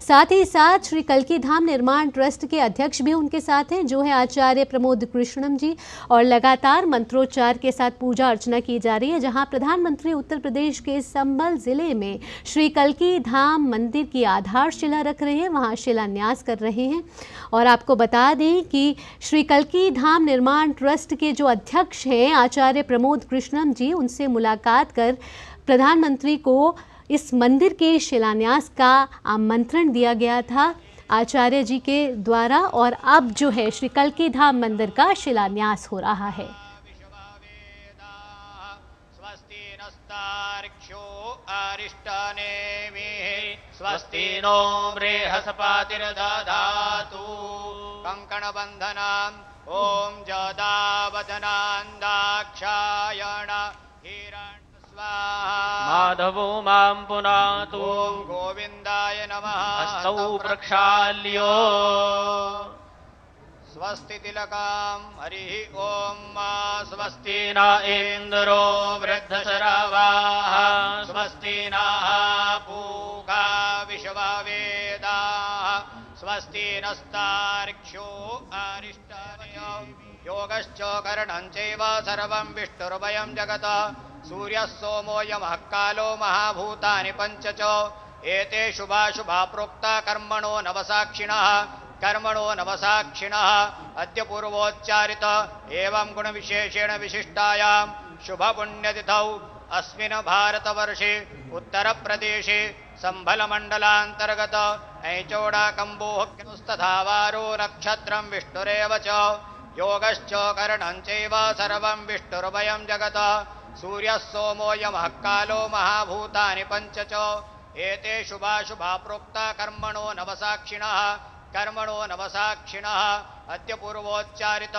साथ ही साथ श्री कल्की धाम निर्माण ट्रस्ट के अध्यक्ष भी उनके साथ हैं, जो है आचार्य प्रमोद कृष्णम जी। और लगातार मंत्रोच्चार के साथ पूजा अर्चना की जा रही है, जहां प्रधानमंत्री उत्तर प्रदेश के संभल जिले में श्री कल्की धाम मंदिर की आधारशिला रख रहे हैं, वहां शिलान्यास कर रहे हैं। और आपको बता दें कि श्री कल्की धाम निर्माण ट्रस्ट के जो अध्यक्ष हैं आचार्य प्रमोद कृष्णम जी, उनसे मुलाकात कर प्रधानमंत्री को इस मंदिर के शिलान्यास का आमंत्रण दिया गया था आचार्य जी के द्वारा, और अब जो है श्री कल्की धाम मंदिर का शिलान्यास हो रहा है। स्वस्ति नो बृहस्पतिर्दधातु कंकण बंधनाम ओम जदावदनांदाक्षायण हिरण माधवो मां पुनातु ओम गोविंदाय नमः हस्तौ प्रक्षाल्यो स्वस्ति तिलकाम हरि ओम मा स्वस्ति न इंद्रो वृद्धशरावाः स्वस्ति नः पूषा विश्ववेदाः स्वस्ति नस्तार्क्ष्यो अरिष्टनेमिः योगश्च करणं चैव सर्वं विष्णुर्वयं जगत् सूर्यः सोमो यमः कालो महाभूतानि पञ्च च एते शुभाशुभा प्रोक्ता कर्मणो नवसाक्षिणः अद्य पूर्वोच्चारित एवं गुणविशेषेण विशिष्टायां शुभपुण्यतिथौ अस्मिन् भारतवर्षे उत्तरप्रदेशे सम्भलमण्डलान्तर्गत ऐचोडाकम्बोहस्तथा वारो नक्षत्रं विष्णुरेव च योगश्च करणं चैव सर्वं विष्णुर्वयं जगत् सूर्यः सोमो यमः कालो महाभूतानि पञ्च च एते शुभाशुभा प्रोक्ता कर्मणो नवसाक्षिणः अद्य पूर्वोच्चारित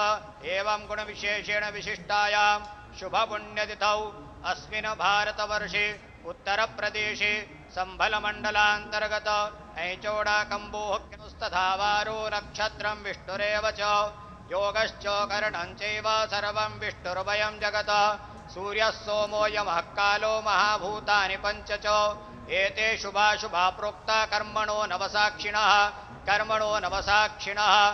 एवं गुणविशेषेण विशिष्टायां शुभपुण्यतिथौ अस्मिन् भारतवर्षे उत्तरप्रदेशे सम्भलमण्डलान्तर्गत ऐचोडाकम्बोहस्तथा वारो नक्षत्रं विष्णुरेव च योगश्च करणं चैव सर्वं विष्णुर्वयं जगत् सूर्यः सोमो यमः कालो महाभूतानि पञ्च च एते शुभाशुभा प्रोक्ता कर्मणो नवसाक्षिणः।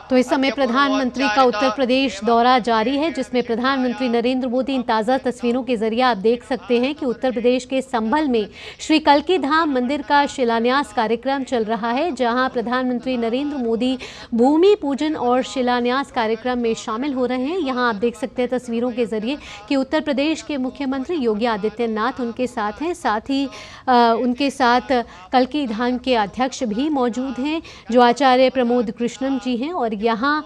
तो इस समय प्रधानमंत्री का उत्तर प्रदेश दौरा जारी है, जिसमें प्रधानमंत्री नरेंद्र मोदी, इन ताज़ा तस्वीरों के जरिए आप देख सकते हैं कि उत्तर प्रदेश के संभल में श्री कल्की धाम मंदिर का शिलान्यास कार्यक्रम चल रहा है, जहां प्रधानमंत्री नरेंद्र मोदी भूमि पूजन और शिलान्यास कार्यक्रम में शामिल हो रहे हैं। यहां आप देख सकते हैं तस्वीरों के जरिए कि उत्तर प्रदेश के मुख्यमंत्री योगी आदित्यनाथ उनके साथ हैं, साथ ही उनके साथ कल्की धाम के अध्यक्ष भी मौजूद हैं जो आचार्य प्रमोद कृष्णम जी हैं। और यहाँ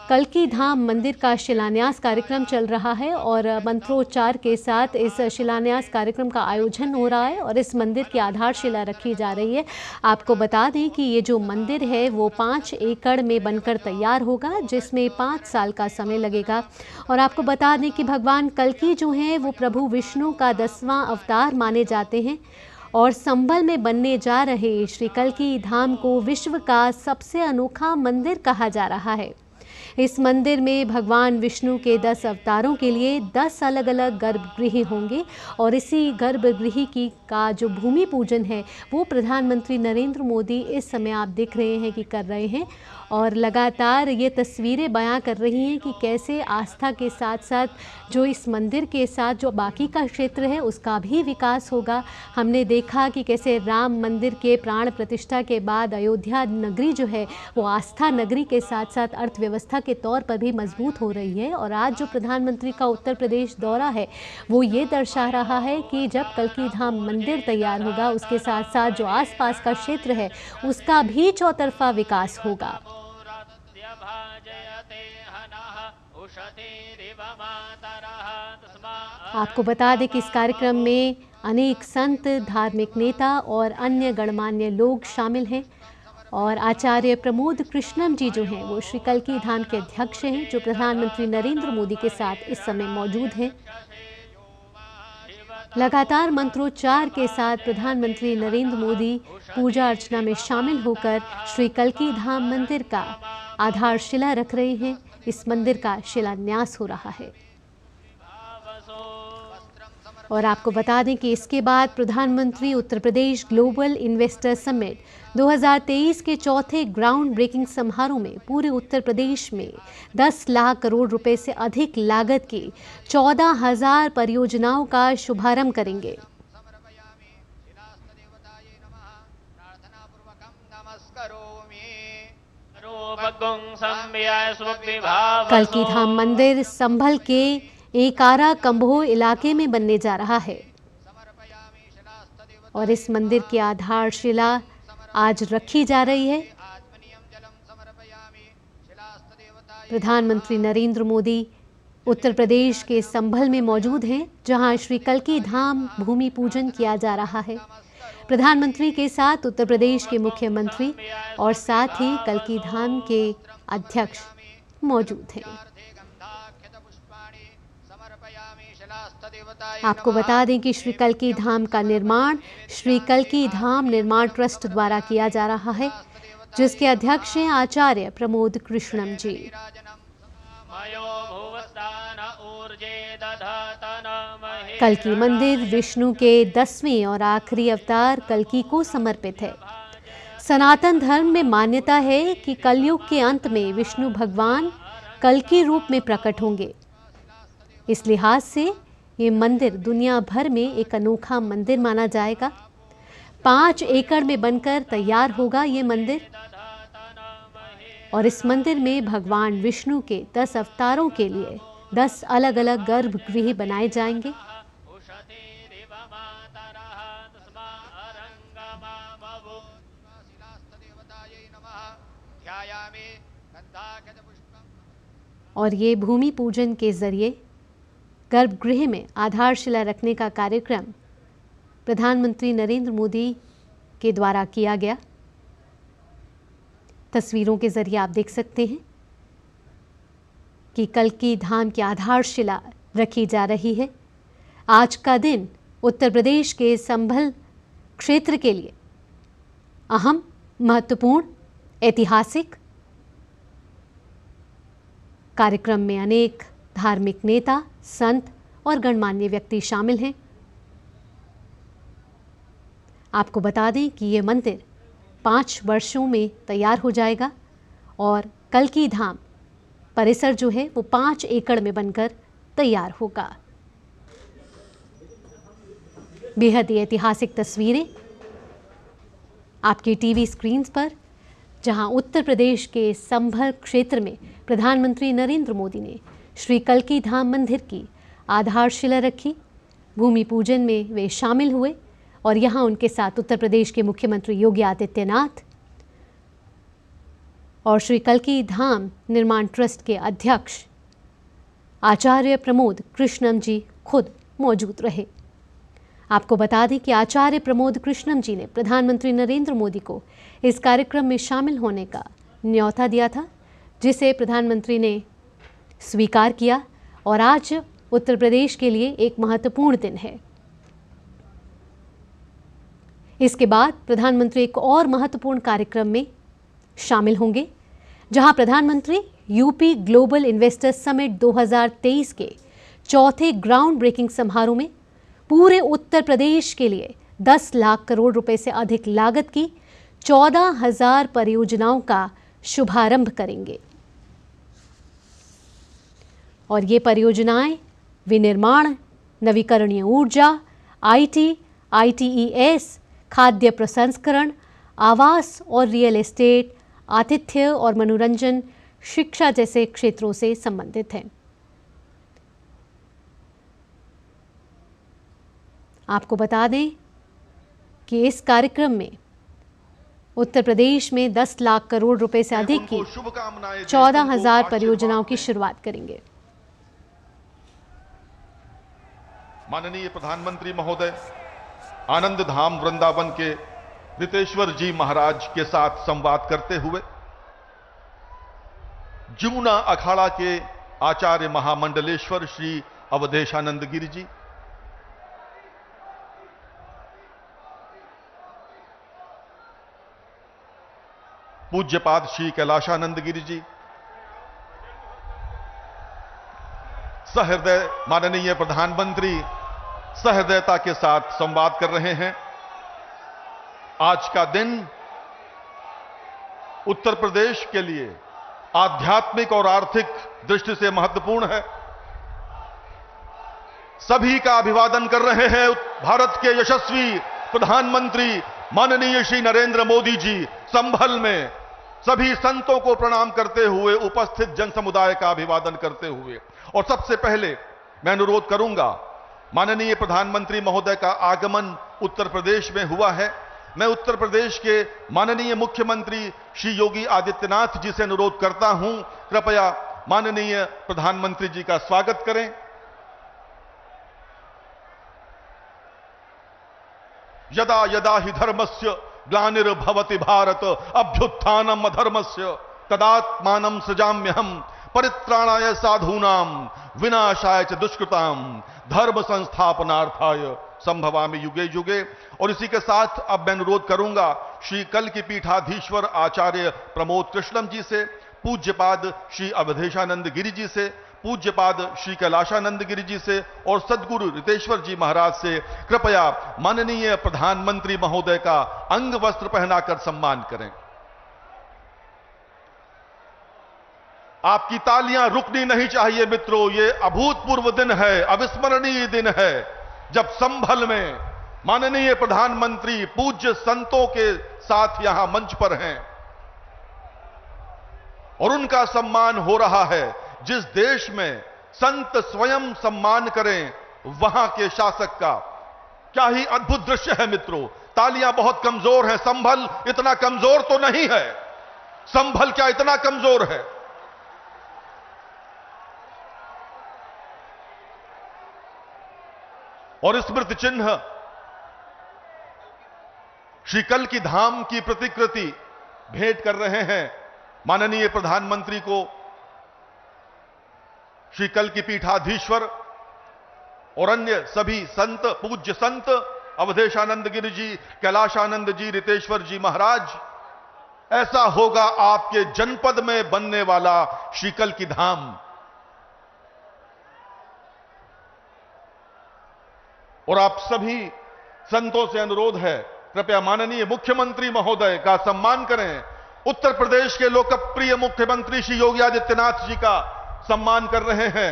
कल्की धाम मंदिर का शिलान्यास कार्यक्रम चल रहा है और मंत्रोच्चार के साथ इस शिलान्यास कार्यक्रम का आयोजन हो रहा है और इस मंदिर की आधारशिला रखी जा रही है। आपको बता दें कि ये जो मंदिर है वो 5 एकड़ में बनकर तैयार होगा, जिसमें 5 साल का समय लगेगा। और आपको बता दें कि भगवान कल्की जो हैं वो प्रभु विष्णु का 10वां अवतार माने जाते हैं और संभल में बनने जा रहे श्री कल्की धाम को विश्व का सबसे अनोखा मंदिर कहा जा रहा है। इस मंदिर में भगवान विष्णु के 10 अवतारों के लिए 10 अलग अलग गर्भगृह होंगे और इसी गर्भगृह का जो भूमि पूजन है वो प्रधानमंत्री नरेंद्र मोदी इस समय आप देख रहे हैं कि कर रहे हैं। और लगातार ये तस्वीरें बयां कर रही हैं कि कैसे आस्था के साथ साथ जो इस मंदिर के साथ जो बाकी का क्षेत्र है उसका भी विकास होगा। हमने देखा कि कैसे राम मंदिर के प्राण प्रतिष्ठा के बाद अयोध्या नगरी जो है वो आस्था नगरी के साथ साथ अर्थव्यवस्था के तौर पर भी मजबूत हो रही है। और आज जो प्रधानमंत्री का उत्तर प्रदेश दौरा है वो ये दर्शा रहा है कि जब कल्की धाम मंदिर तैयार होगा उसके साथ साथ जो आसपास का क्षेत्र है उसका भी चौतरफा विकास होगा। आपको बता दें कि इस कार्यक्रम में अनेक संत, धार्मिक नेता और अन्य गणमान्य लोग शामिल हैं और आचार्य प्रमोद कृष्णम जी जो हैं वो श्री कल्की धाम के अध्यक्ष हैं जो प्रधानमंत्री नरेंद्र मोदी के साथ इस समय मौजूद हैं। लगातार मंत्रोच्चार के साथ प्रधानमंत्री नरेंद्र मोदी पूजा अर्चना में शामिल होकर श्री कल्की धाम मंदिर का आधारशिला रख रहे हैं। इस मंदिर का शिलान्यास हो रहा है और आपको बता दें कि इसके बाद प्रधानमंत्री Uttar Pradesh global investor summit 2023 के चौथे ग्राउंड ब्रेकिंग समारोह में पूरे उत्तर प्रदेश में 10 लाख करोड़ रुपए से अधिक लागत की 14,000 परियोजनाओं का शुभारंभ करेंगे। कल्की धाम मंदिर संभल के एकारा कंभोह इलाके में बनने जा रहा है और इस मंदिर की आधारशिला आज रखी जा रही है। प्रधानमंत्री नरेंद्र मोदी उत्तर प्रदेश के संभल में मौजूद हैं, जहां श्री कल्की धाम भूमि पूजन किया जा रहा है। प्रधानमंत्री के साथ उत्तर प्रदेश के मुख्यमंत्री और साथ ही कल्की धाम के अध्यक्ष मौजूद हैं। आपको बता दें कि श्री कल्की धाम का निर्माण श्री कल्की धाम निर्माण ट्रस्ट द्वारा किया जा रहा है, जिसके अध्यक्ष हैं आचार्य प्रमोद कृष्णम जी। कल्की मंदिर विष्णु के 10वें और आखिरी अवतार कल्की को समर्पित है। सनातन धर्म में मान्यता है कि कलयुग के अंत में विष्णु भगवान कल्की रूप में प्रकट होंगे। इस लिहाज से ये मंदिर दुनिया भर में एक अनोखा मंदिर माना जाएगा। 5 एकड़ में बनकर तैयार होगा ये मंदिर और इस मंदिर में भगवान विष्णु के 10 अवतारों के लिए 10 अलग अलग गर्भगृह बनाए जाएंगे। और ये भूमि पूजन के जरिए गर्भगृह में आधारशिला रखने का कार्यक्रम प्रधानमंत्री नरेंद्र मोदी के द्वारा किया गया। तस्वीरों के जरिए आप देख सकते हैं कि कल्की धाम की आधारशिला रखी जा रही है। आज का दिन उत्तर प्रदेश के संभल क्षेत्र के लिए अहम, महत्वपूर्ण, ऐतिहासिक। कार्यक्रम में अनेक धार्मिक नेता, संत और गणमान्य व्यक्ति शामिल हैं। आपको बता दें कि ये मंदिर 5 वर्षों में तैयार हो जाएगा और कल्की धाम परिसर जो है वो 5 एकड़ में बनकर तैयार होगा। बेहद ही ऐतिहासिक तस्वीरें आपकी टीवी स्क्रीन पर, जहां उत्तर प्रदेश के संभल क्षेत्र में प्रधानमंत्री नरेंद्र मोदी ने श्री कल्की धाम मंदिर की आधारशिला रखी। भूमि पूजन में वे शामिल हुए और यहां उनके साथ उत्तर प्रदेश के मुख्यमंत्री योगी आदित्यनाथ और श्री कल्की धाम निर्माण ट्रस्ट के अध्यक्ष आचार्य प्रमोद कृष्णम जी खुद मौजूद रहे। आपको बता दें कि आचार्य प्रमोद कृष्णम जी ने प्रधानमंत्री नरेंद्र मोदी को इस कार्यक्रम में शामिल होने का न्योता दिया था, जिसे प्रधानमंत्री ने स्वीकार किया और आज उत्तर प्रदेश के लिए एक महत्वपूर्ण दिन है। इसके बाद प्रधानमंत्री एक और महत्वपूर्ण कार्यक्रम में शामिल होंगे, जहां प्रधानमंत्री यूपी ग्लोबल इन्वेस्टर समिट 2023 के चौथे ग्राउंड ब्रेकिंग समारोह में पूरे उत्तर प्रदेश के लिए 10 लाख करोड़ रुपए से अधिक लागत की 14,000 परियोजनाओं का शुभारंभ करेंगे। और ये परियोजनाएं विनिर्माण, नवीकरणीय ऊर्जा, आईटी, आईटीईएस, खाद्य प्रसंस्करण, आवास और रियल एस्टेट, आतिथ्य और मनोरंजन, शिक्षा जैसे क्षेत्रों से संबंधित हैं। आपको बता दें कि इस कार्यक्रम में उत्तर प्रदेश में 10 लाख करोड़ रुपए से अधिक की 14,000 परियोजनाओं की शुरुआत करेंगे। माननीय प्रधानमंत्री महोदय आनंद धाम वृंदावन के रितेश्वर जी महाराज के साथ संवाद करते हुए जमुना अखाड़ा के आचार्य महामंडलेश्वर श्री अवधेशानंद गिरि जी, पूज्यपाद श्री कैलाशानंद गिरि जी, सहृदय माननीय प्रधानमंत्री सहृदयता के साथ संवाद कर रहे हैं। आज का दिन उत्तर प्रदेश के लिए आध्यात्मिक और आर्थिक दृष्टि से महत्वपूर्ण है। सभी का अभिवादन कर रहे हैं भारत के यशस्वी प्रधानमंत्री माननीय श्री नरेंद्र मोदी जी। संभल में सभी संतों को प्रणाम करते हुए, उपस्थित जन समुदाय का अभिवादन करते हुए, और सबसे पहले मैं अनुरोध करूंगा, माननीय प्रधानमंत्री महोदय का आगमन उत्तर प्रदेश में हुआ है। मैं उत्तर प्रदेश के माननीय मुख्यमंत्री श्री योगी आदित्यनाथ जी से अनुरोध करता हूं, कृपया माननीय प्रधानमंत्री जी का स्वागत करें। यदा यदा हि धर्मस्य ग्लानिर्भवति भारत अभ्युत्थानम अधर्मस्य तदात्मानं सृजाम्यहम् परित्राणाय साधूनां विनाशाय च दुष्कृतां धर्म संस्थापनार्थाय संभवामि युगे युगे। और इसी के साथ अब मैं अनुरोध करूंगा श्री कल की पीठाधीश्वर आचार्य प्रमोद कृष्णम जी से, पूज्यपाद श्री अवधेशानंद गिरि जी से, पूज्यपाद श्री कैलाशानंद गिरि जी से और सद्गुरु रितेश्वर जी महाराज से कृपया माननीय प्रधानमंत्री महोदय का अंग वस्त्र पहनाकर सम्मान करें। आपकी तालियां रुकनी नहीं चाहिए मित्रों। ये अभूतपूर्व दिन है, अविस्मरणीय दिन है, जब संभल में माननीय प्रधानमंत्री पूज्य संतों के साथ यहां मंच पर हैं और उनका सम्मान हो रहा है। जिस देश में संत स्वयं सम्मान करें, वहां के शासक का क्या ही अद्भुत दृश्य है मित्रों। तालियां बहुत कमजोर हैं, संभल इतना कमजोर तो नहीं है। संभल क्या इतना कमजोर है? और स्मृति चिन्ह श्री कल की धाम की प्रतिकृति भेंट कर रहे हैं माननीय प्रधानमंत्री को श्री कल की पीठाधीश्वर और अन्य सभी संत, पूज्य संत अवधेशानंद गिरि जी, कैलाशानंद जी, रितेश्वर जी महाराज। ऐसा होगा आपके जनपद में बनने वाला श्री कल की धाम। और आप सभी संतों से अनुरोध है, कृपया माननीय मुख्यमंत्री महोदय का सम्मान करें। उत्तर प्रदेश के लोकप्रिय मुख्यमंत्री श्री योगी आदित्यनाथ जी का सम्मान कर रहे हैं।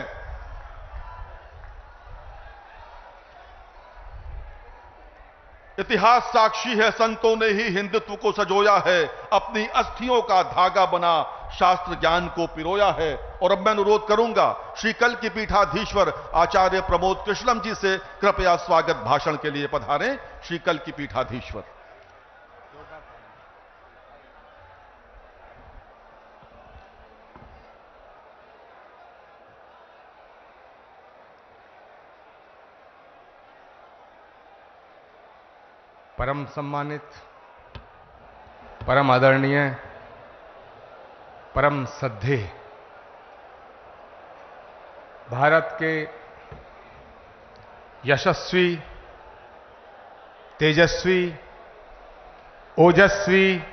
इतिहास साक्षी है, संतों ने ही हिंदुत्व को सजोया है, अपनी अस्थियों का धागा बना शास्त्र ज्ञान को पिरोया है। और अब मैं अनुरोध करूंगा श्री कल की पीठाधीश्वर आचार्य प्रमोद कृष्णम जी से, कृपया स्वागत भाषण के लिए पधारें श्री कल की पीठाधीश्वर। परम सम्मानित, परम आदरणीय, परम श्रद्धेय भारत के यशस्वी, तेजस्वी, ओजस्वी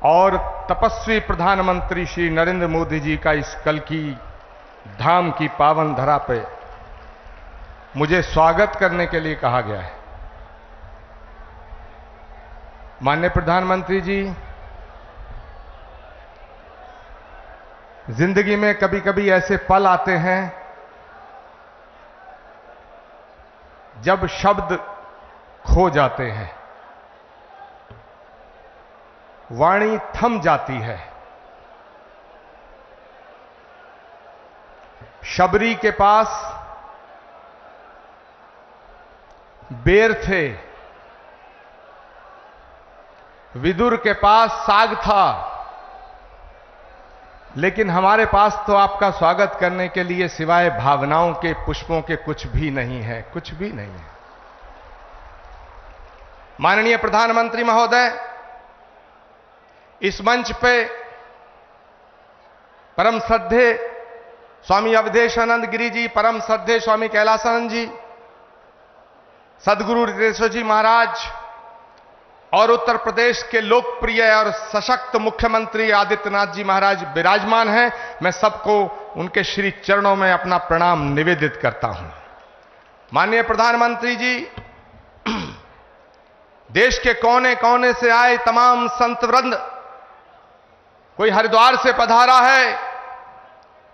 और तपस्वी प्रधानमंत्री श्री नरेंद्र मोदी जी का इस कल की धाम की पावन धरा पे मुझे स्वागत करने के लिए कहा गया है। माननीय प्रधानमंत्री जी, जिंदगी में कभी कभी ऐसे पल आते हैं जब शब्द खो जाते हैं, वाणी थम जाती है। शबरी के पास बेर थे, विदुर के पास साग था, लेकिन हमारे पास तो आपका स्वागत करने के लिए सिवाय भावनाओं के, पुष्पों के कुछ भी नहीं है, कुछ भी नहीं है। माननीय प्रधानमंत्री महोदय, इस मंच पे परम श्रद्धेय स्वामी अवधेशानंद गिरि जी, परम श्रद्धेय स्वामी कैलाशानंद जी, सद्गुरु रितेश्वर जी महाराज और उत्तर प्रदेश के लोकप्रिय और सशक्त मुख्यमंत्री आदित्यनाथ जी महाराज विराजमान हैं। मैं सबको उनके श्री चरणों में अपना प्रणाम निवेदित करता हूं। माननीय प्रधानमंत्री जी, देश के कोने कोने से आए तमाम संत वृंद, कोई हरिद्वार से पधारा है,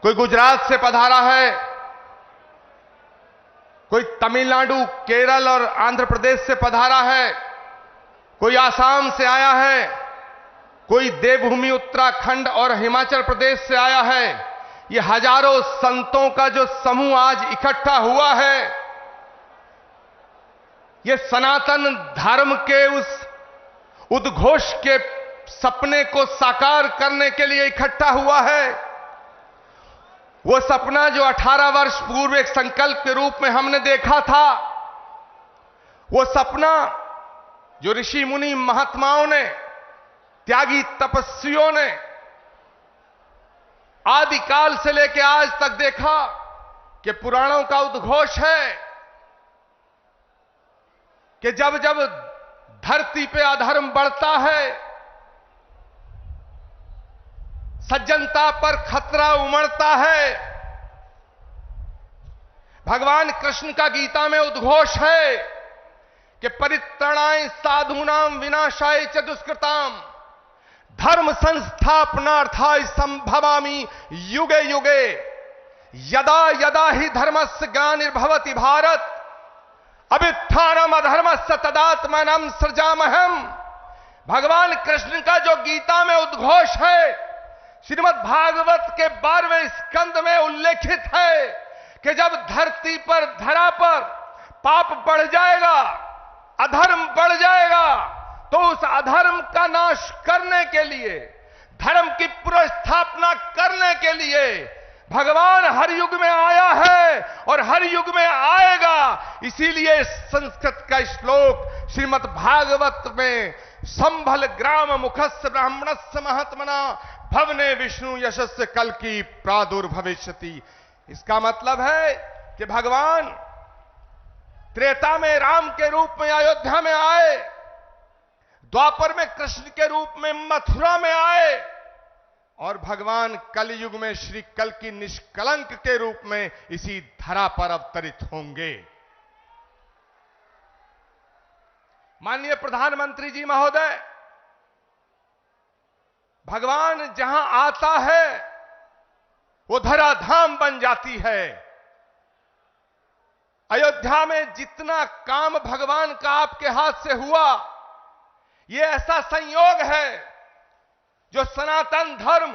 कोई गुजरात से पधारा है, कोई तमिलनाडु, केरल और आंध्र प्रदेश से पधारा है, कोई आसाम से आया है, कोई देवभूमि उत्तराखंड और हिमाचल प्रदेश से आया है। ये हजारों संतों का जो समूह आज इकट्ठा हुआ है, ये सनातन धर्म के उस उद्घोष के सपने को साकार करने के लिए इकट्ठा हुआ है। वो सपना जो 18 वर्ष पूर्व एक संकल्प के रूप में हमने देखा था, वो सपना जो ऋषि मुनि महात्माओं ने, त्यागी तपस्वियों ने आदिकाल से लेकर आज तक देखा कि पुराणों का उद्घोष है कि जब जब धरती पे अधर्म बढ़ता है, सज्जनता पर खतरा उमड़ता है, भगवान कृष्ण का गीता में उद्घोष है कि परित्राणाय साधूनाम विनाशाय च दुष्कृताम धर्म संस्थापनार्थाय संभवामि युगे युगे यदा यदा ही धर्मस्य ग्लानिर्भवति भारत अभ्युत्थानम अधर्मस्य तदात्मानं सृजामहम्। भगवान कृष्ण का जो गीता में उद्घोष है, श्रीमद् भागवत के 12वें स्कंद में उल्लेखित है कि जब धरती पर, धरा पर पाप बढ़ जाएगा, अधर्म बढ़ जाएगा, तो उस अधर्म का नाश करने के लिए, धर्म की पुनर्स्थापना करने के लिए भगवान हर युग में आया है और हर युग में आएगा। इसीलिए संस्कृत का श्लोक श्रीमद् भागवत में संभल ग्राम मुखस्य ब्राह्मणस्य महात्मना भवने विष्णु यशस्य कल की प्रादुर्भविष्यति। इसका मतलब है कि भगवान त्रेता में राम के रूप में अयोध्या में आए, द्वापर में कृष्ण के रूप में मथुरा में आए, और भगवान कलयुग में श्री कल की निष्कलंक के रूप में इसी धरा पर अवतरित होंगे। माननीय प्रधानमंत्री जी महोदय, भगवान जहां आता है वो धरा धाम बन जाती है। अयोध्या में जितना काम भगवान का आपके हाथ से हुआ, ये ऐसा संयोग है जो सनातन धर्म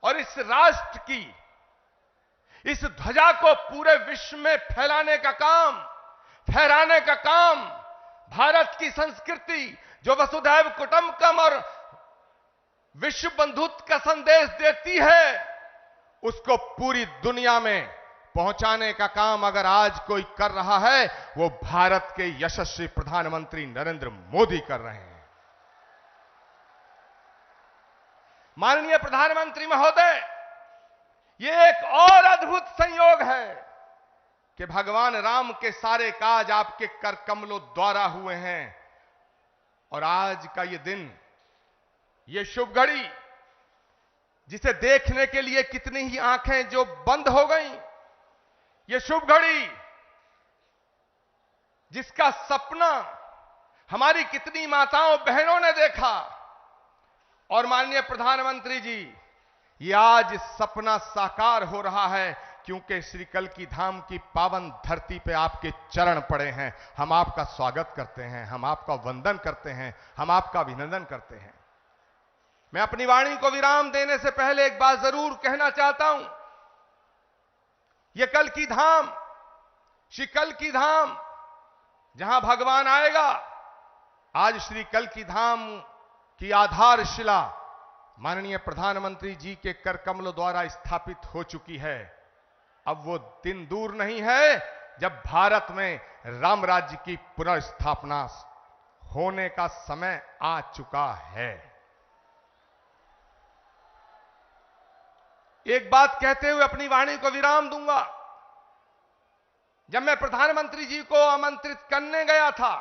और इस राष्ट्र की, इस ध्वजा को पूरे विश्व में फैलाने का काम, फहराने का काम, भारत की संस्कृति जो वसुधैव कुटुंबकम और विश्व बंधुत्व का संदेश देती है, उसको पूरी दुनिया में पहुंचाने का काम अगर आज कोई कर रहा है, वो भारत के यशस्वी प्रधानमंत्री नरेंद्र मोदी कर रहे हैं। माननीय प्रधानमंत्री महोदय, ये एक और अद्भुत संयोग है कि भगवान राम के सारे काज आपके कर कमलों द्वारा हुए हैं, और आज का ये दिन, ये शुभ घड़ी, जिसे देखने के लिए कितनी ही आंखें जो बंद हो गईं, ये शुभ घड़ी जिसका सपना हमारी कितनी माताओं बहनों ने देखा, और माननीय प्रधानमंत्री जी, ये आज सपना साकार हो रहा है क्योंकि श्री कल की धाम की पावन धरती पे आपके चरण पड़े हैं। हम आपका स्वागत करते हैं, हम आपका वंदन करते हैं, हम आपका अभिनंदन करते हैं। मैं अपनी वाणी को विराम देने से पहले एक बात जरूर कहना चाहता हूं। ये कल की धाम, श्री कल की धाम जहां भगवान आएगा, आज श्री कल की धाम की आधारशिला माननीय प्रधानमंत्री जी के कर कमलों द्वारा स्थापित हो चुकी है। अब वो दिन दूर नहीं है जब भारत में राम राज्य की पुनर्स्थापना होने का समय आ चुका है। एक बात कहते हुए अपनी वाणी को विराम दूंगा। जब मैं प्रधानमंत्री जी को आमंत्रित करने गया था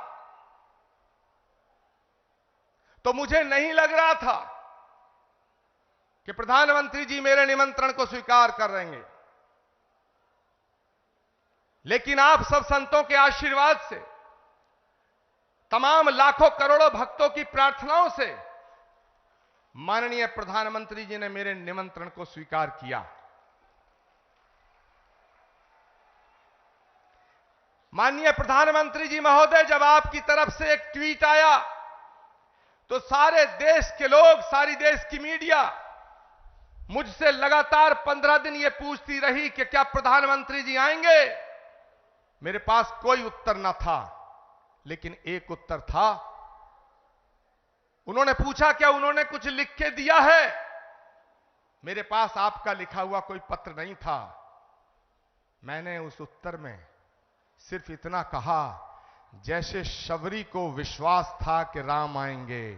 तो मुझे नहीं लग रहा था कि प्रधानमंत्री जी मेरे निमंत्रण को स्वीकार कर लेंगे। लेकिन आप सब संतों के आशीर्वाद से, तमाम लाखों करोड़ों भक्तों की प्रार्थनाओं से माननीय प्रधानमंत्री जी ने मेरे निमंत्रण को स्वीकार किया। माननीय प्रधानमंत्री जी महोदय, जब आपकी तरफ से एक ट्वीट आया तो सारे देश के लोग, सारी देश की मीडिया मुझसे लगातार 15 दिन ये पूछती रही कि क्या प्रधानमंत्री जी आएंगे। मेरे पास कोई उत्तर ना था, लेकिन एक उत्तर था। उन्होंने पूछा क्या उन्होंने कुछ लिख के दिया है। मेरे पास आपका लिखा हुआ कोई पत्र नहीं था। मैंने उस उत्तर में सिर्फ इतना कहा, जैसे शबरी को विश्वास था कि राम आएंगे,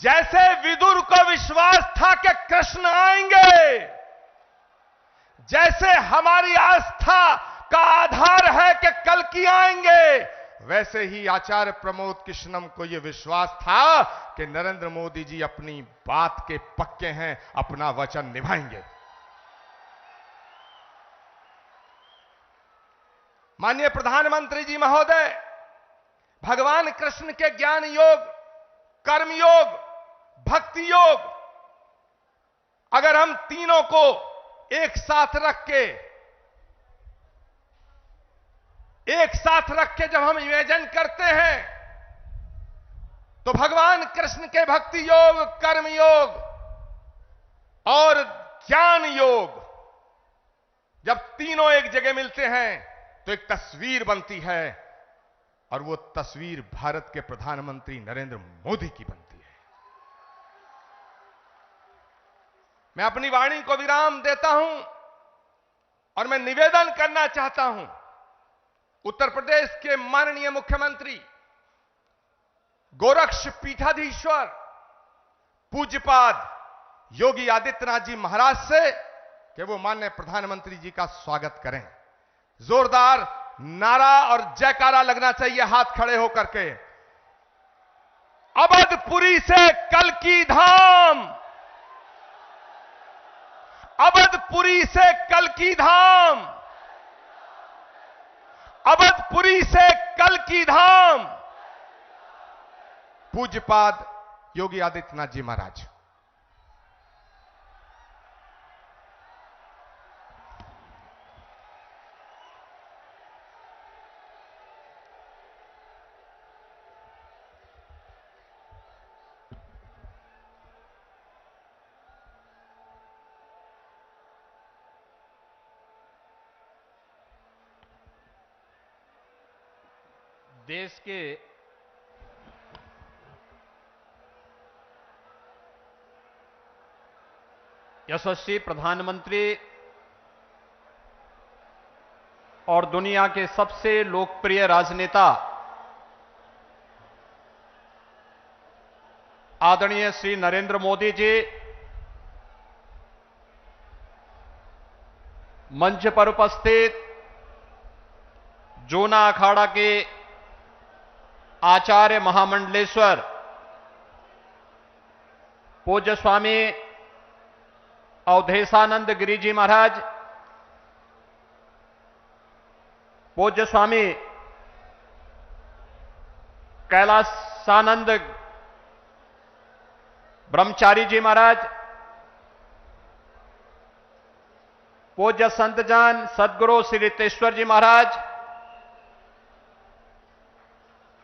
जैसे विदुर को विश्वास था कि कृष्ण आएंगे, जैसे हमारी आस्था का आधार है कि कल्कि आएंगे, वैसे ही आचार्य प्रमोद कृष्णम को यह विश्वास था कि नरेंद्र मोदी जी अपनी बात के पक्के हैं, अपना वचन निभाएंगे। माननीय प्रधानमंत्री जी महोदय, भगवान कृष्ण के ज्ञान योग, कर्म योग, भक्ति योग, अगर हम तीनों को एक साथ रख के जब हम इमेजिन करते हैं, तो भगवान कृष्ण के भक्ति योग, कर्म योग और ज्ञान योग जब तीनों एक जगह मिलते हैं तो एक तस्वीर बनती है, और वो तस्वीर भारत के प्रधानमंत्री नरेंद्र मोदी की बनती है। मैं अपनी वाणी को विराम देता हूं और मैं निवेदन करना चाहता हूं, उत्तर प्रदेश के माननीय मुख्यमंत्री गोरक्ष पीठाधीश्वर पूज्यपाद योगी आदित्यनाथ जी महाराज से कि वो माननीय प्रधानमंत्री जी का स्वागत करें। जोरदार नारा और जयकारा लगना चाहिए हाथ खड़े होकर के। अवधपुरी से कल्कि धाम, अवधपुरी से कल्कि धाम, अवधपुरी से कल्कि धाम। पूज्यपाद योगी आदित्यनाथ जी महाराज। देश के यशस्वी प्रधानमंत्री और दुनिया के सबसे लोकप्रिय राजनेता आदरणीय श्री नरेंद्र मोदी जी मंच पर उपस्थित जूना अखाड़ा के आचार्य महामंडलेश्वर पूज्य स्वामी अवधेशानंद गिरी जी महाराज, पूज्य स्वामी कैलासानंद ब्रह्मचारी जी महाराज, पूज्य संतजन सदगुरु श्री रितेश्वर जी महाराज,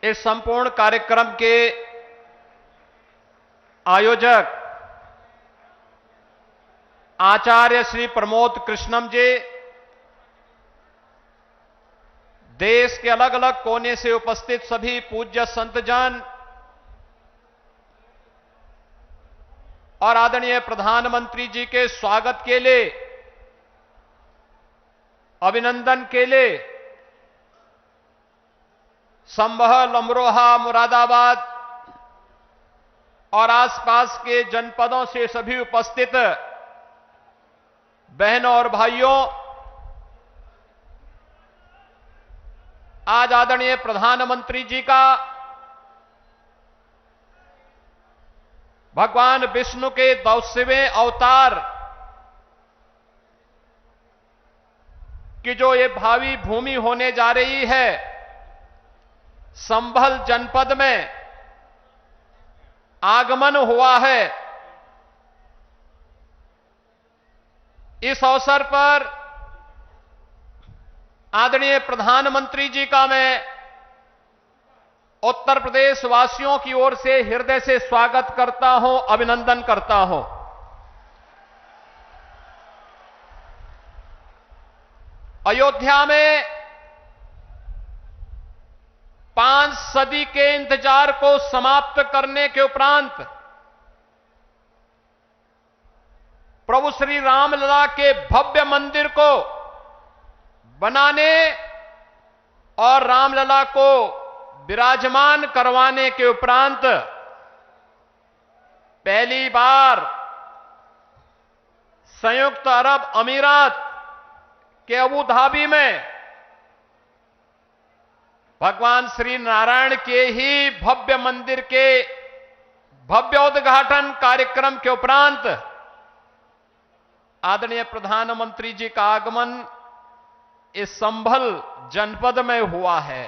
इस संपूर्ण कार्यक्रम के आयोजक आचार्य श्री प्रमोद कृष्णम जी, देश के अलग अलग कोने से उपस्थित सभी पूज्य संतजन और आदरणीय प्रधानमंत्री जी के स्वागत के लिए, अभिनंदन के लिए संभल, अमरोहा, मुरादाबाद और आसपास के जनपदों से सभी उपस्थित बहनों और भाइयों, आज आदरणीय प्रधानमंत्री जी का भगवान विष्णु के 200वें अवतार की जो ये भावी भूमि होने जा रही है, संभल जनपद में आगमन हुआ है। इस अवसर पर आदरणीय प्रधानमंत्री जी का मैं उत्तर प्रदेश वासियों की ओर से हृदय से स्वागत करता हूं, अभिनंदन करता हूं। अयोध्या में 5 सदी के इंतजार को समाप्त करने के उपरांत प्रभु श्री रामलला के भव्य मंदिर को बनाने और रामलला को विराजमान करवाने के उपरांत पहली बार संयुक्त अरब अमीरात के अबू धाबी में भगवान श्री नारायण के ही भव्य मंदिर के भव्य उद्घाटन कार्यक्रम के उपरांत आदरणीय प्रधानमंत्री जी का आगमन इस संभल जनपद में हुआ है।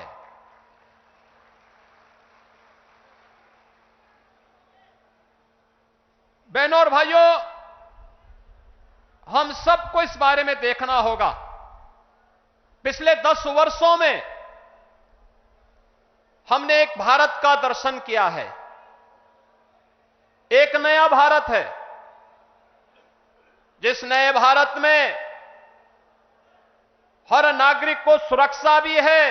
बहनों और भाइयों, हम सबको इस बारे में देखना होगा। पिछले 10 वर्षों में हमने एक भारत का दर्शन किया है। एक नया भारत है, जिस नए भारत में हर नागरिक को सुरक्षा भी है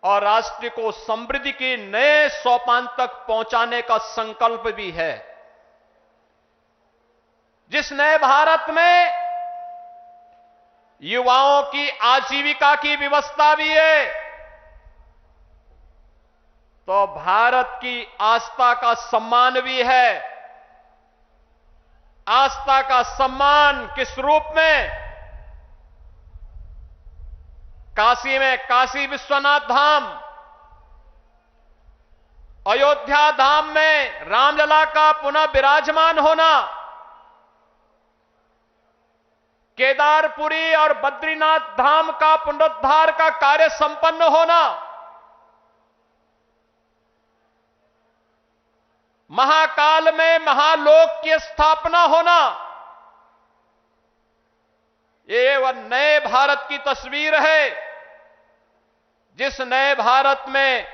और राष्ट्र को समृद्धि के नए सोपान तक पहुंचाने का संकल्प भी है। जिस नए भारत में युवाओं की आजीविका की व्यवस्था भी है, तो भारत की आस्था का सम्मान भी है। आस्था का सम्मान किस रूप में? काशी में काशी विश्वनाथ धाम, अयोध्या धाम में रामलला का पुनः विराजमान होना, केदारपुरी और बद्रीनाथ धाम का पुनरुद्धार का कार्य संपन्न होना, महाकाल में महालोक की स्थापना होना, ये वह नए भारत की तस्वीर है, जिस नए भारत में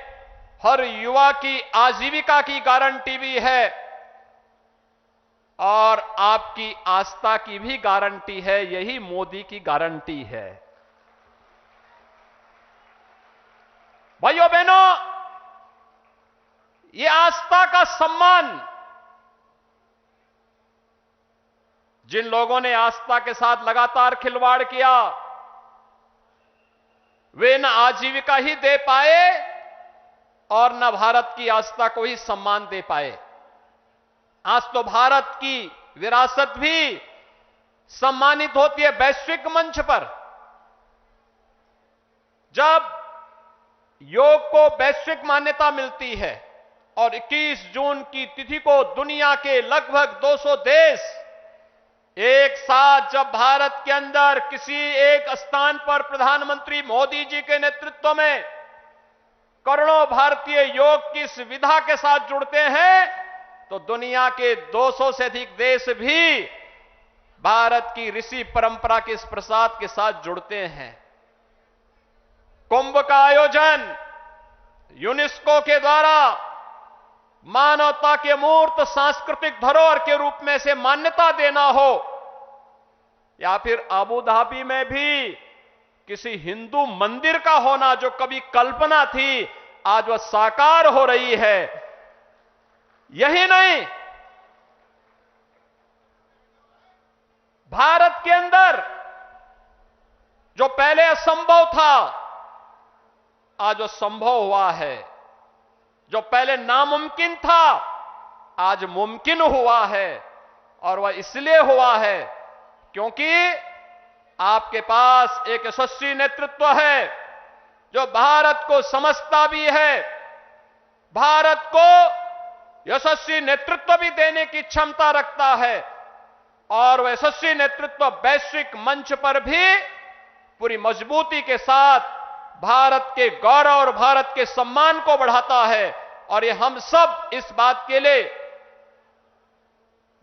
हर युवा की आजीविका की गारंटी भी है और आपकी आस्था की भी गारंटी है। यही मोदी की गारंटी है। भाइयों बहनों, ये आस्था का सम्मान जिन लोगों ने आस्था के साथ लगातार खिलवाड़ किया, वे न आजीविका ही दे पाए और न भारत की आस्था को ही सम्मान दे पाए। आज तो भारत की विरासत भी सम्मानित होती है वैश्विक मंच पर। जब योग को वैश्विक मान्यता मिलती है और 21 जून की तिथि को दुनिया के लगभग 200 देश एक साथ जब भारत के अंदर किसी एक स्थान पर प्रधानमंत्री मोदी जी के नेतृत्व में करोड़ों भारतीय योग की इस विधा के साथ जुड़ते हैं, तो दुनिया के 200 से अधिक देश भी भारत की ऋषि परंपरा के इस प्रसाद के साथ जुड़ते हैं। कुंभ का आयोजन यूनेस्को के द्वारा मानवता के मूर्त सांस्कृतिक धरोहर के रूप में से मान्यता देना हो, या फिर अबू धाबी में भी किसी हिंदू मंदिर का होना जो कभी कल्पना थी, आज वह साकार हो रही है। यही नहीं, भारत के अंदर जो पहले असंभव था, आज वो संभव हुआ है। जो पहले नामुमकिन था, आज मुमकिन हुआ है। और वह इसलिए हुआ है क्योंकि आपके पास एक यशस्वी नेतृत्व है जो भारत को समझता भी है, भारत को यशस्वी नेतृत्व भी देने की क्षमता रखता है और वह यशस्वी नेतृत्व वैश्विक मंच पर भी पूरी मजबूती के साथ भारत के गौरव और भारत के सम्मान को बढ़ाता है। और ये हम सब इस बात के लिए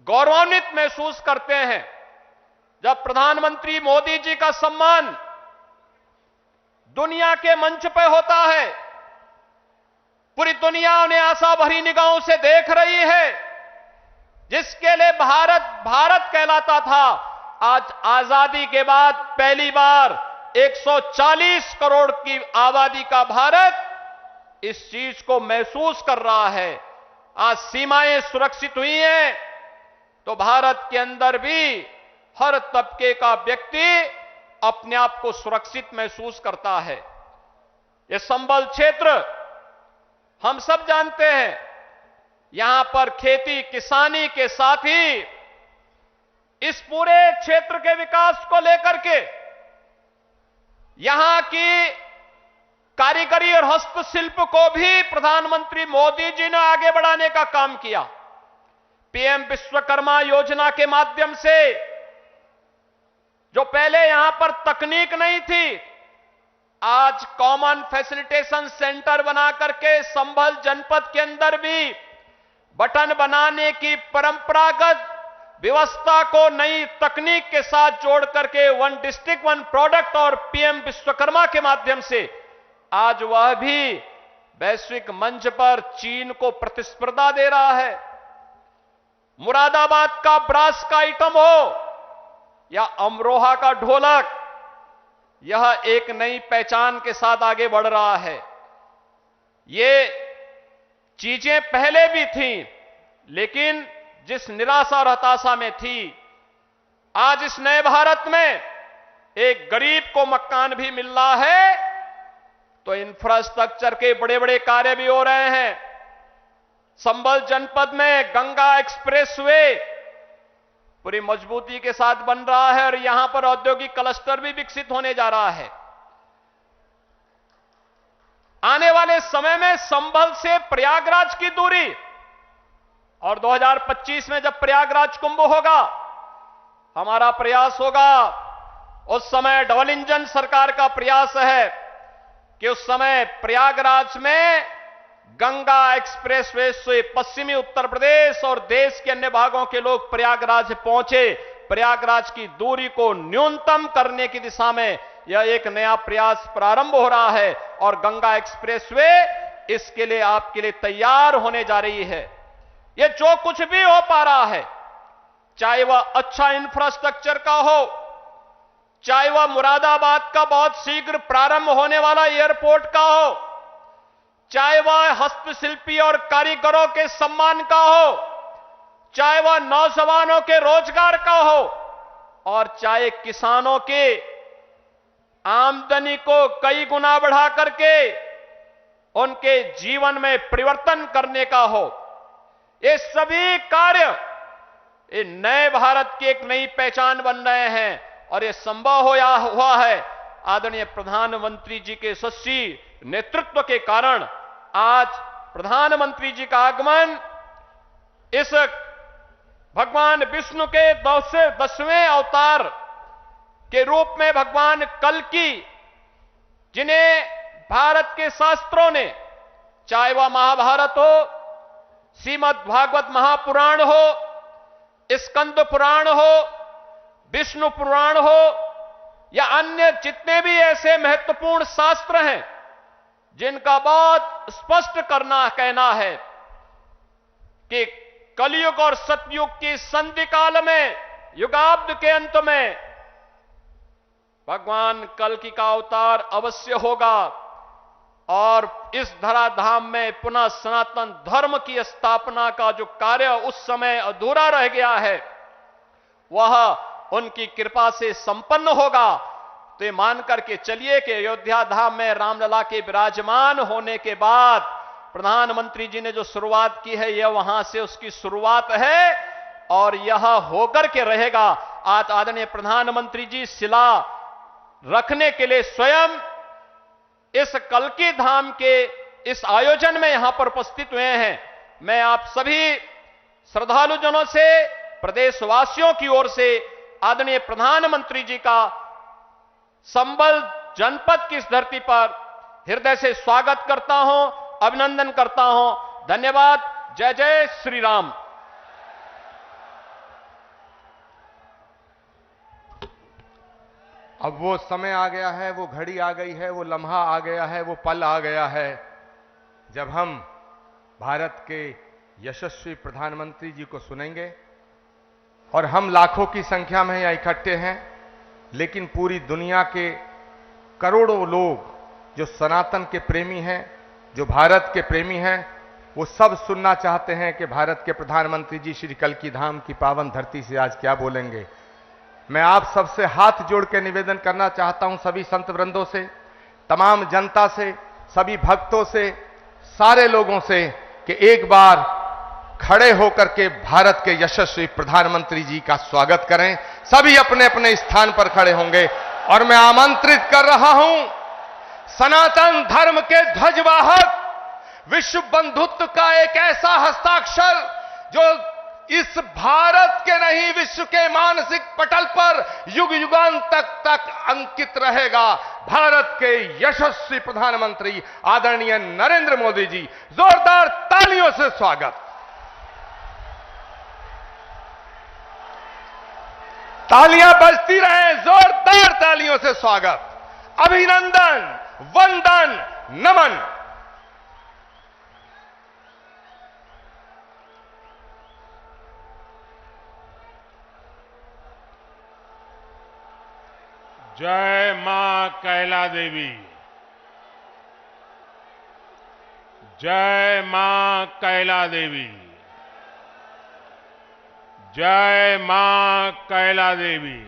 गौरवान्वित महसूस करते हैं जब प्रधानमंत्री मोदी जी का सम्मान दुनिया के मंच पर होता है। पूरी दुनिया उन्हें आशा भरी निगाहों से देख रही है। जिसके लिए भारत भारत कहलाता था, आज आजादी के बाद पहली बार 140 करोड़ की आबादी का भारत इस चीज को महसूस कर रहा है। आज सीमाएं सुरक्षित हुई हैं तो भारत के अंदर भी हर तबके का व्यक्ति अपने आप को सुरक्षित महसूस करता है। यह संबल क्षेत्र हम सब जानते हैं, यहां पर खेती किसानी के साथ ही इस पूरे क्षेत्र के विकास को लेकर के यहां की कारीगरी और हस्तशिल्प को भी प्रधानमंत्री मोदी जी ने आगे बढ़ाने का काम किया। पीएम विश्वकर्मा योजना के माध्यम से जो पहले यहां पर तकनीक नहीं थी, आज कॉमन फैसिलिटेशन सेंटर बना करके संभल जनपद के अंदर भी बटन बनाने की परंपरागत व्यवस्था को नई तकनीक के साथ जोड़ करके वन डिस्ट्रिक्ट वन प्रोडक्ट और पीएम विश्वकर्मा के माध्यम से आज वह भी वैश्विक मंच पर चीन को प्रतिस्पर्धा दे रहा है। मुरादाबाद का ब्रास का आइटम हो या अमरोहा का ढोलक, यह एक नई पहचान के साथ आगे बढ़ रहा है। ये चीजें पहले भी थीं, लेकिन जिस निराशा और हताशा में थी, आज इस नए भारत में एक गरीब को मकान भी मिल रहा है तो इंफ्रास्ट्रक्चर के बड़े बड़े कार्य भी हो रहे हैं। संभल जनपद में गंगा एक्सप्रेसवे पूरी मजबूती के साथ बन रहा है और यहां पर औद्योगिक क्लस्टर भी विकसित होने जा रहा है। आने वाले समय में संभल से प्रयागराज की दूरी और 2025 में जब प्रयागराज कुंभ होगा, हमारा प्रयास होगा, उस समय डबल इंजन सरकार का प्रयास है कि उस समय प्रयागराज में गंगा एक्सप्रेसवे से पश्चिमी उत्तर प्रदेश और देश के अन्य भागों के लोग प्रयागराज पहुंचे। प्रयागराज की दूरी को न्यूनतम करने की दिशा में यह एक नया प्रयास प्रारंभ हो रहा है और गंगा एक्सप्रेसवे इसके लिए आपके लिए तैयार होने जा रही है। यह जो कुछ भी हो पा रहा है, चाहे वह अच्छा इंफ्रास्ट्रक्चर का हो, चाहे वह मुरादाबाद का बहुत शीघ्र प्रारंभ होने वाला एयरपोर्ट का हो, चाहे वह हस्तशिल्पी और कारीगरों के सम्मान का हो, चाहे वह नौजवानों के रोजगार का हो और चाहे किसानों के आमदनी को कई गुना बढ़ा करके उनके जीवन में परिवर्तन करने का हो। ये सभी कार्य ये नए भारत की एक नई पहचान बन रहे हैं और ये संभव हुआ है आदरणीय प्रधानमंत्री जी के यशस्वी नेतृत्व के कारण। आज प्रधानमंत्री जी का आगमन इस भगवान विष्णु के 10वें अवतार के रूप में भगवान कल्कि, जिन्हें भारत के शास्त्रों ने, चाहे वह महाभारत हो, श्रीमद् भागवत महापुराण हो, स्कंद पुराण हो, विष्णु पुराण हो या अन्य जितने भी ऐसे महत्वपूर्ण शास्त्र हैं जिनका बहुत स्पष्ट कहना है कि कलयुग और सतयुग की संधि काल में, युगाब्द के अंत में भगवान कल्कि का अवतार अवश्य होगा और इस धराधाम में पुनः सनातन धर्म की स्थापना का जो कार्य उस समय अधूरा रह गया है वह उनकी कृपा से संपन्न होगा। तो ये मान करके चलिए कि अयोध्या धाम में रामलला के विराजमान होने के बाद प्रधानमंत्री जी ने जो शुरुआत की है, यह वहां से उसकी शुरुआत है और यह होकर के रहेगा। आज आदरणीय प्रधानमंत्री जी शिला रखने के लिए स्वयं इस कल्कि धाम के इस आयोजन में यहां पर उपस्थित हुए हैं। मैं आप सभी श्रद्धालुजनों से, प्रदेशवासियों की ओर से आदरणीय प्रधानमंत्री जी का संबल जनपद की इस धरती पर हृदय से स्वागत करता हूं, अभिनंदन करता हूं। धन्यवाद। जय जय श्री राम। अब वो समय आ गया है, वो घड़ी आ गई है, वो लम्हा आ गया है, वो पल आ गया है जब हम भारत के यशस्वी प्रधानमंत्री जी को सुनेंगे। और हम लाखों की संख्या में यहाँ इकट्ठे हैं, लेकिन पूरी दुनिया के करोड़ों लोग जो सनातन के प्रेमी हैं, जो भारत के प्रेमी हैं, वो सब सुनना चाहते हैं कि भारत के प्रधानमंत्री जी श्री कल्की धाम की पावन धरती से आज क्या बोलेंगे। मैं आप सबसे हाथ जोड़ के निवेदन करना चाहता हूं, सभी संत वृंदों से, तमाम जनता से, सभी भक्तों से, सारे लोगों से, कि एक बार खड़े होकर के भारत के यशस्वी प्रधानमंत्री जी का स्वागत करें। सभी अपने अपने स्थान पर खड़े होंगे और मैं आमंत्रित कर रहा हूं सनातन धर्म के ध्वजवाहक, विश्व बंधुत्व का एक ऐसा हस्ताक्षर जो इस भारत के नहीं विश्व के मानसिक पटल पर युग युगांत तक अंकित रहेगा। भारत के यशस्वी प्रधानमंत्री आदरणीय नरेंद्र मोदी जी, जोरदार तालियों से स्वागत। तालियां बजती रहें, जोरदार तालियों से स्वागत, अभिनंदन, वंदन, नमन। जय मां कैला देवी। जय मां कैला देवी। जय मां कैला देवी।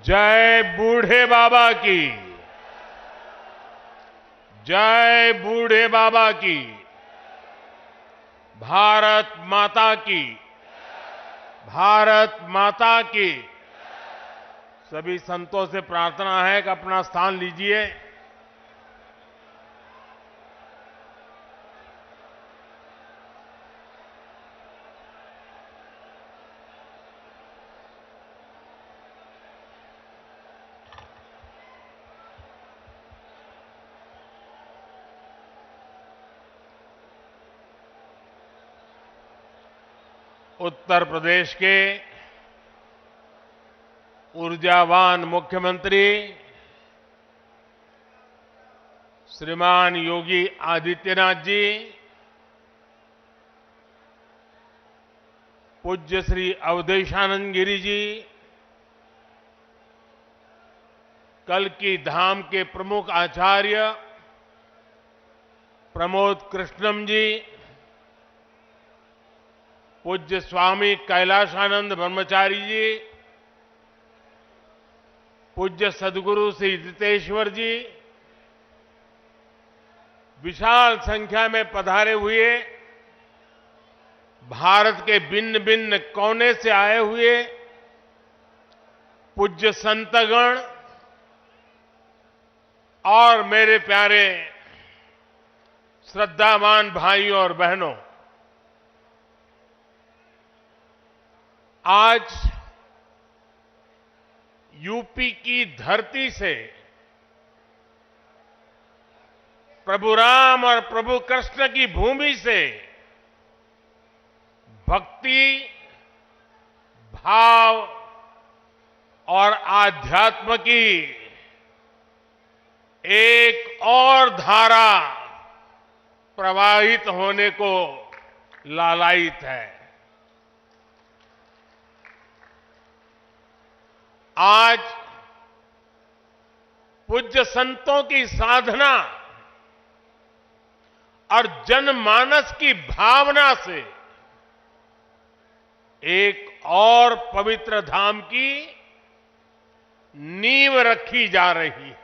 जय बूढ़े बाबा की। जय बूढ़े बाबा की। भारत माता की। भारत माता की। सभी संतों से प्रार्थना है कि अपना स्थान लीजिए। उत्तर प्रदेश के ऊर्जावान मुख्यमंत्री श्रीमान योगी आदित्यनाथ जी, पूज्य श्री अवधेशानंद गिरी जी, कल्की धाम के प्रमुख आचार्य प्रमोद कृष्णम जी, पूज्य स्वामी कैलाशानंद ब्रह्मचारी जी, पूज्य सद्गुरु श्री जितेश्वर जी, विशाल संख्या में पधारे हुए भारत के भिन्न भिन्न कोने से आए हुए पूज्य संतगण और मेरे प्यारे श्रद्धावान भाइयों और बहनों, आज यूपी की धरती से प्रभु राम और प्रभु कृष्ण की भूमि से भक्ति, भाव और आध्यात्म की एक और धारा प्रवाहित होने को लालायित है। आज पूज्य संतों की साधना और जनमानस की भावना से एक और पवित्र धाम की नींव रखी जा रही है।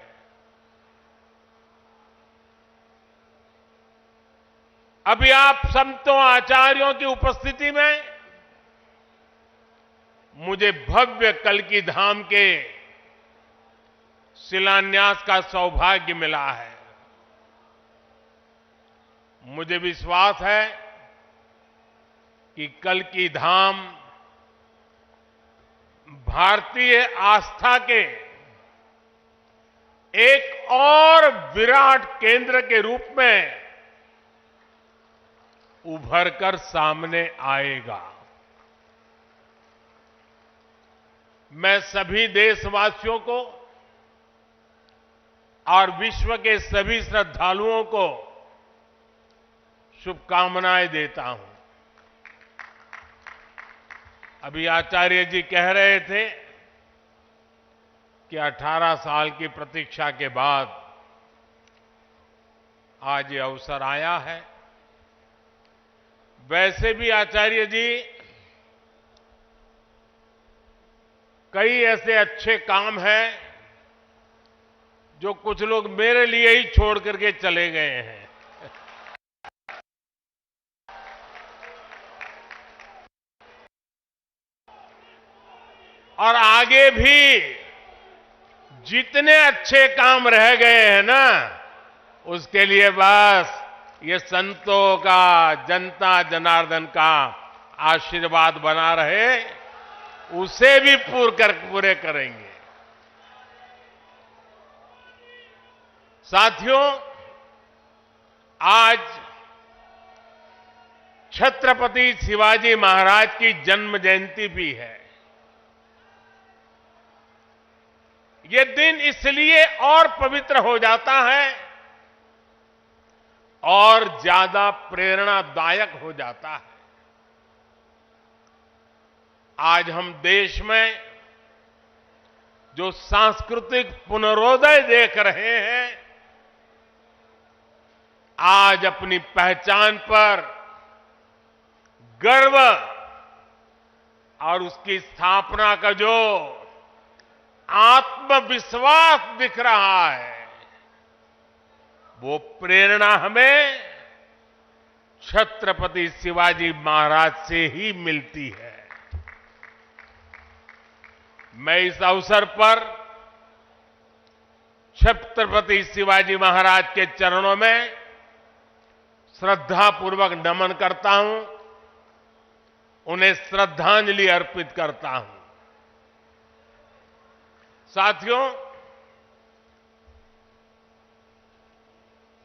अभी आप संतों आचार्यों की उपस्थिति में मुझे भव्य कल्की धाम के शिलान्यास का सौभाग्य मिला है। मुझे विश्वास है कि कल्कि धाम भारतीय आस्था के एक और विराट केंद्र के रूप में उभर कर सामने आएगा। मैं सभी देशवासियों को और विश्व के सभी श्रद्धालुओं को शुभकामनाएं देता हूं। अभी आचार्य जी कह रहे थे कि 18 साल की प्रतीक्षा के बाद आज ये अवसर आया है। वैसे भी आचार्य जी कई ऐसे अच्छे काम हैं जो कुछ लोग मेरे लिए ही छोड़ करके चले गए हैं। और आगे भी जितने अच्छे काम रह गए हैं ना, उसके लिए बस ये संतों का, जनता जनार्दन का आशीर्वाद बना रहे, उसे भी पूरे करेंगे। साथियों, आज छत्रपति शिवाजी महाराज की जन्म जयंती भी है। ये दिन इसलिए और पवित्र हो जाता है और ज्यादा प्रेरणादायक हो जाता है। आज हम देश में जो सांस्कृतिक पुनरोदय देख रहे हैं, आज अपनी पहचान पर गर्व और उसकी स्थापना का जो आत्मविश्वास दिख रहा है, वो प्रेरणा हमें छत्रपति शिवाजी महाराज से ही मिलती है। मैं इस अवसर पर छत्रपति शिवाजी महाराज के चरणों में श्रद्धापूर्वक नमन करता हूं, उन्हें श्रद्धांजलि अर्पित करता हूं। साथियों,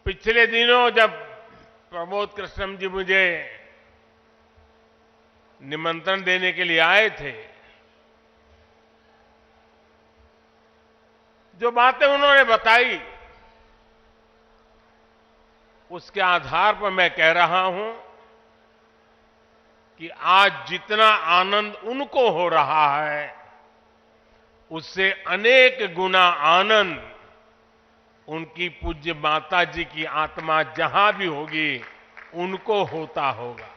पिछले दिनों जब प्रमोद कृष्णम जी मुझे निमंत्रण देने के लिए आए थे, जो बातें उन्होंने बताई, उसके आधार पर मैं कह रहा हूं कि आज जितना आनंद उनको हो रहा है, उससे अनेक गुना आनंद उनकी पूज्य माता जी की आत्मा जहां भी होगी, उनको होता होगा।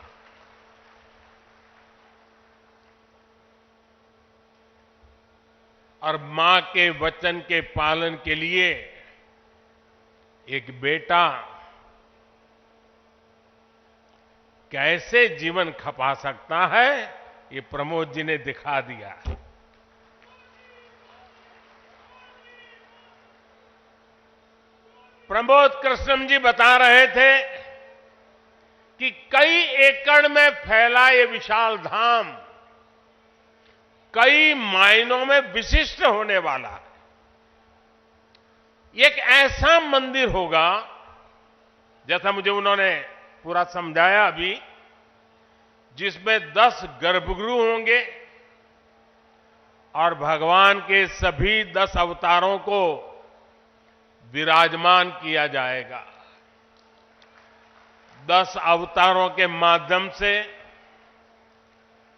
और मां के वचन के पालन के लिए एक बेटा कैसे जीवन खपा सकता है, ये प्रमोद जी ने दिखा दिया। प्रमोद कृष्णम जी बता रहे थे कि कई एकड़ में फैला ये विशाल धाम कई मायनों में विशिष्ट होने वाला है। एक ऐसा मंदिर होगा, जैसा मुझे उन्होंने पूरा समझाया अभी, जिसमें 10 गर्भगृह होंगे और भगवान के सभी 10 अवतारों को विराजमान किया जाएगा। 10 अवतारों के माध्यम से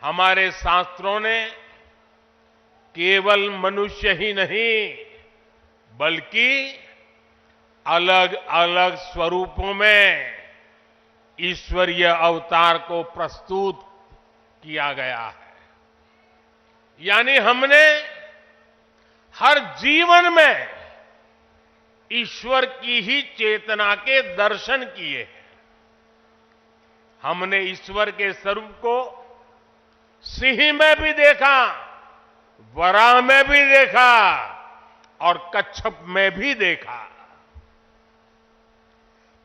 हमारे शास्त्रों ने केवल मनुष्य ही नहीं, बल्कि अलग अलग स्वरूपों में ईश्वरीय अवतार को प्रस्तुत किया गया है। यानी हमने हर जीवन में ईश्वर की ही चेतना के दर्शन किए हैं। हमने ईश्वर के स्वरूप को सिंह में भी देखा, वराह में भी देखा और कच्छप में भी देखा।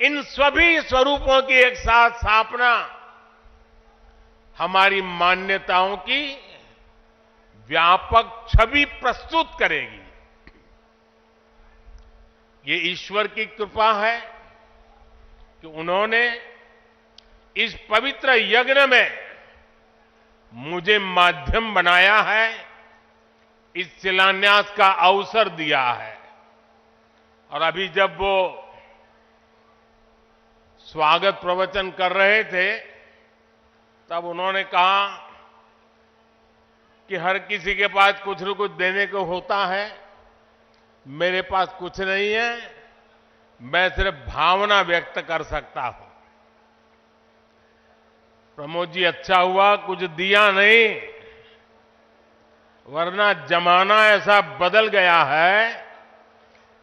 इन सभी स्वरूपों की एक साथ स्थापना हमारी मान्यताओं की व्यापक छवि प्रस्तुत करेगी। ये ईश्वर की कृपा है कि उन्होंने इस पवित्र यज्ञ में मुझे माध्यम बनाया है, इस शिलान्यास का अवसर दिया है। और अभी जब वो स्वागत प्रवचन कर रहे थे तब उन्होंने कहा कि हर किसी के पास कुछ न कुछ देने को होता है, मेरे पास कुछ नहीं है, मैं सिर्फ भावना व्यक्त कर सकता हूं। प्रमोद जी, अच्छा हुआ कुछ दिया नहीं, वरना जमाना ऐसा बदल गया है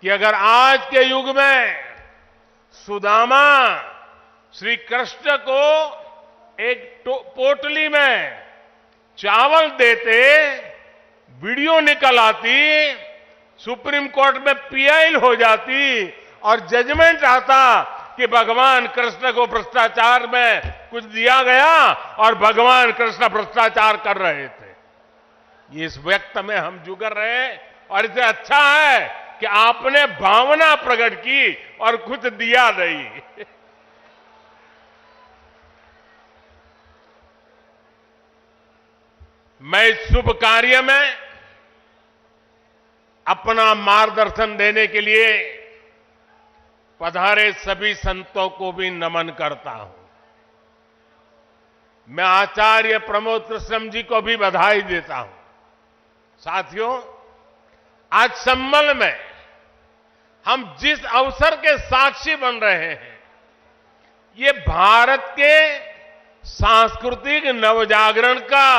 कि अगर आज के युग में सुदामा श्री कृष्ण को एक पोटली में चावल देते, वीडियो निकल आती, सुप्रीम कोर्ट में पीआई हो जाती और जजमेंट आता कि भगवान कृष्ण को भ्रष्टाचार में कुछ दिया गया और भगवान कृष्ण भ्रष्टाचार कर रहे थे। ये इस व्यक्त में हम जुगर रहे और इससे अच्छा है कि आपने भावना प्रकट की और कुछ दिया नहीं। मैं इस शुभ कार्य में अपना मार्गदर्शन देने के लिए पधारे सभी संतों को भी नमन करता हूं। मैं आचार्य प्रमोद कृष्णम जी को भी बधाई देता हूं। साथियों, आज संबल में हम जिस अवसर के साक्षी बन रहे हैं, ये भारत के सांस्कृतिक नवजागरण का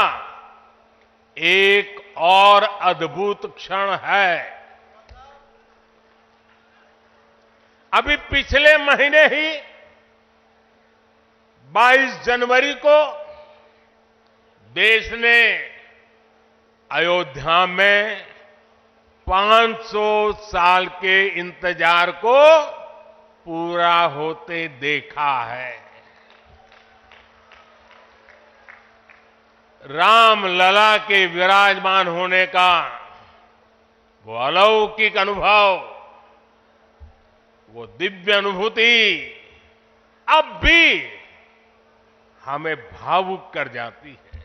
एक और अद्भुत क्षण है। अभी पिछले महीने ही 22 जनवरी को देश ने अयोध्या में 500 साल के इंतजार को पूरा होते देखा है। राम लला के विराजमान होने का वो अलौकिक अनुभव, वो दिव्य अनुभूति अब भी हमें भावुक कर जाती है।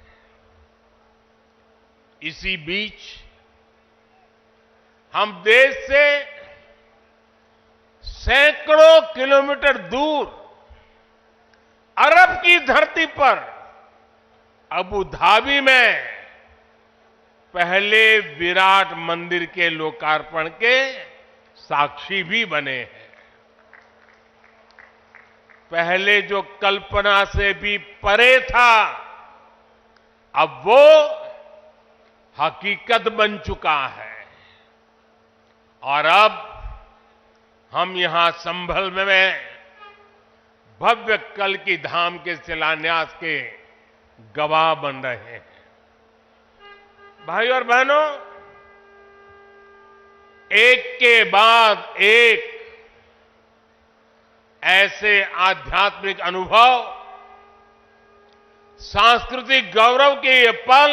इसी बीच हम देश से सैकड़ों किलोमीटर दूर अरब की धरती पर अबू धाबी में पहले विराट मंदिर के लोकार्पण के साक्षी भी बने हैं। पहले जो कल्पना से भी परे था, अब वो हकीकत बन चुका है। और अब हम यहां संभल में भव्य कल्की धाम के शिलान्यास के गवाह बन रहे हैं। भाई और बहनों, एक के बाद एक ऐसे आध्यात्मिक अनुभव, सांस्कृतिक गौरव के ये पल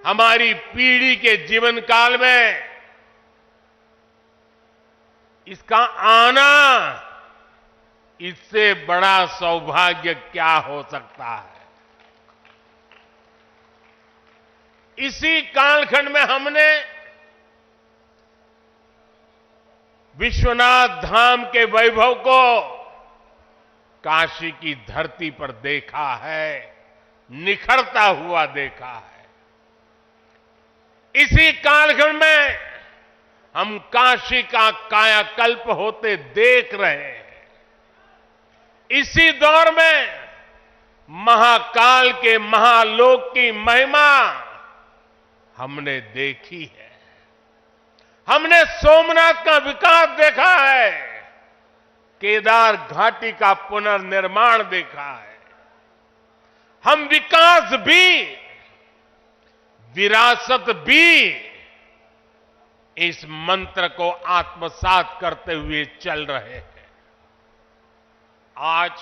हमारी पीढ़ी के जीवन काल में इसका आना, इससे बड़ा सौभाग्य क्या हो सकता है। इसी कालखंड में हमने विश्वनाथ धाम के वैभव को काशी की धरती पर देखा है, निखरता हुआ देखा है। इसी कालखंड में हम काशी का कायाकल्प होते देख रहे हैं। इसी दौर में महाकाल के महालोक की महिमा हमने देखी है। हमने सोमनाथ का विकास देखा है, केदार घाटी का पुनर्निर्माण देखा है। हम विकास भी, विरासत भी इस मंत्र को आत्मसात करते हुए चल रहे हैं। आज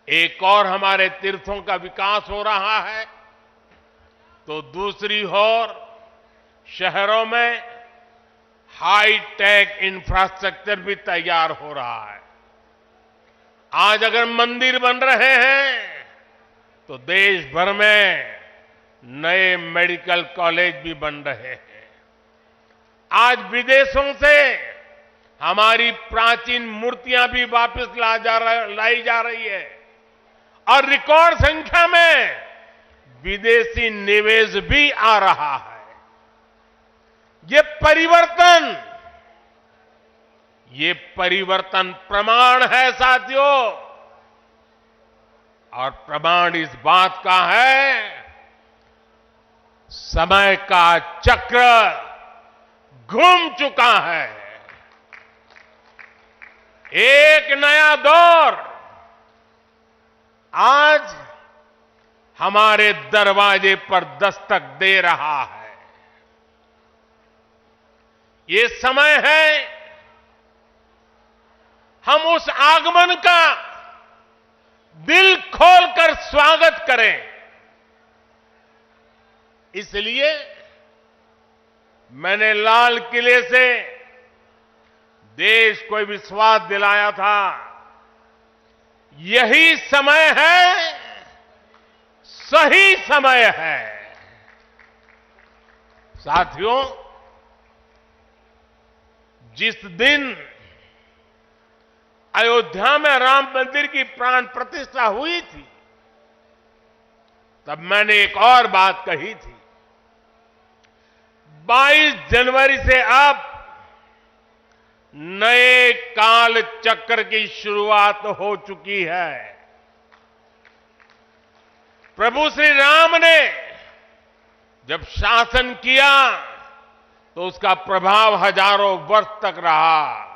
एक और हमारे तीर्थों का विकास हो रहा है, तो दूसरी ओर शहरों में हाई टेक इंफ्रास्ट्रक्चर भी तैयार हो रहा है। आज अगर मंदिर बन रहे हैं तो देश भर में नए मेडिकल कॉलेज भी बन रहे हैं। आज विदेशों से हमारी प्राचीन मूर्तियां भी वापस लाई जा रही है और रिकॉर्ड संख्या में विदेशी निवेश भी आ रहा है। ये परिवर्तन प्रमाण है साथियों, और प्रमाण इस बात का है समय का चक्र घूम चुका है। एक नया दौर आज हमारे दरवाजे पर दस्तक दे रहा है। ये समय है हम उस आगमन का दिल खोलकर स्वागत करें। इसलिए मैंने लाल किले से देश को विश्वास दिलाया था, यही समय है, सही समय है। साथियों, जिस दिन अयोध्या में राम मंदिर की प्राण प्रतिष्ठा हुई थी, तब मैंने एक और बात कही थी। 22 जनवरी से अब नए काल चक्र की शुरुआत हो चुकी है। प्रभु श्री राम ने जब शासन किया तो उसका प्रभाव हजारों वर्ष तक रहा।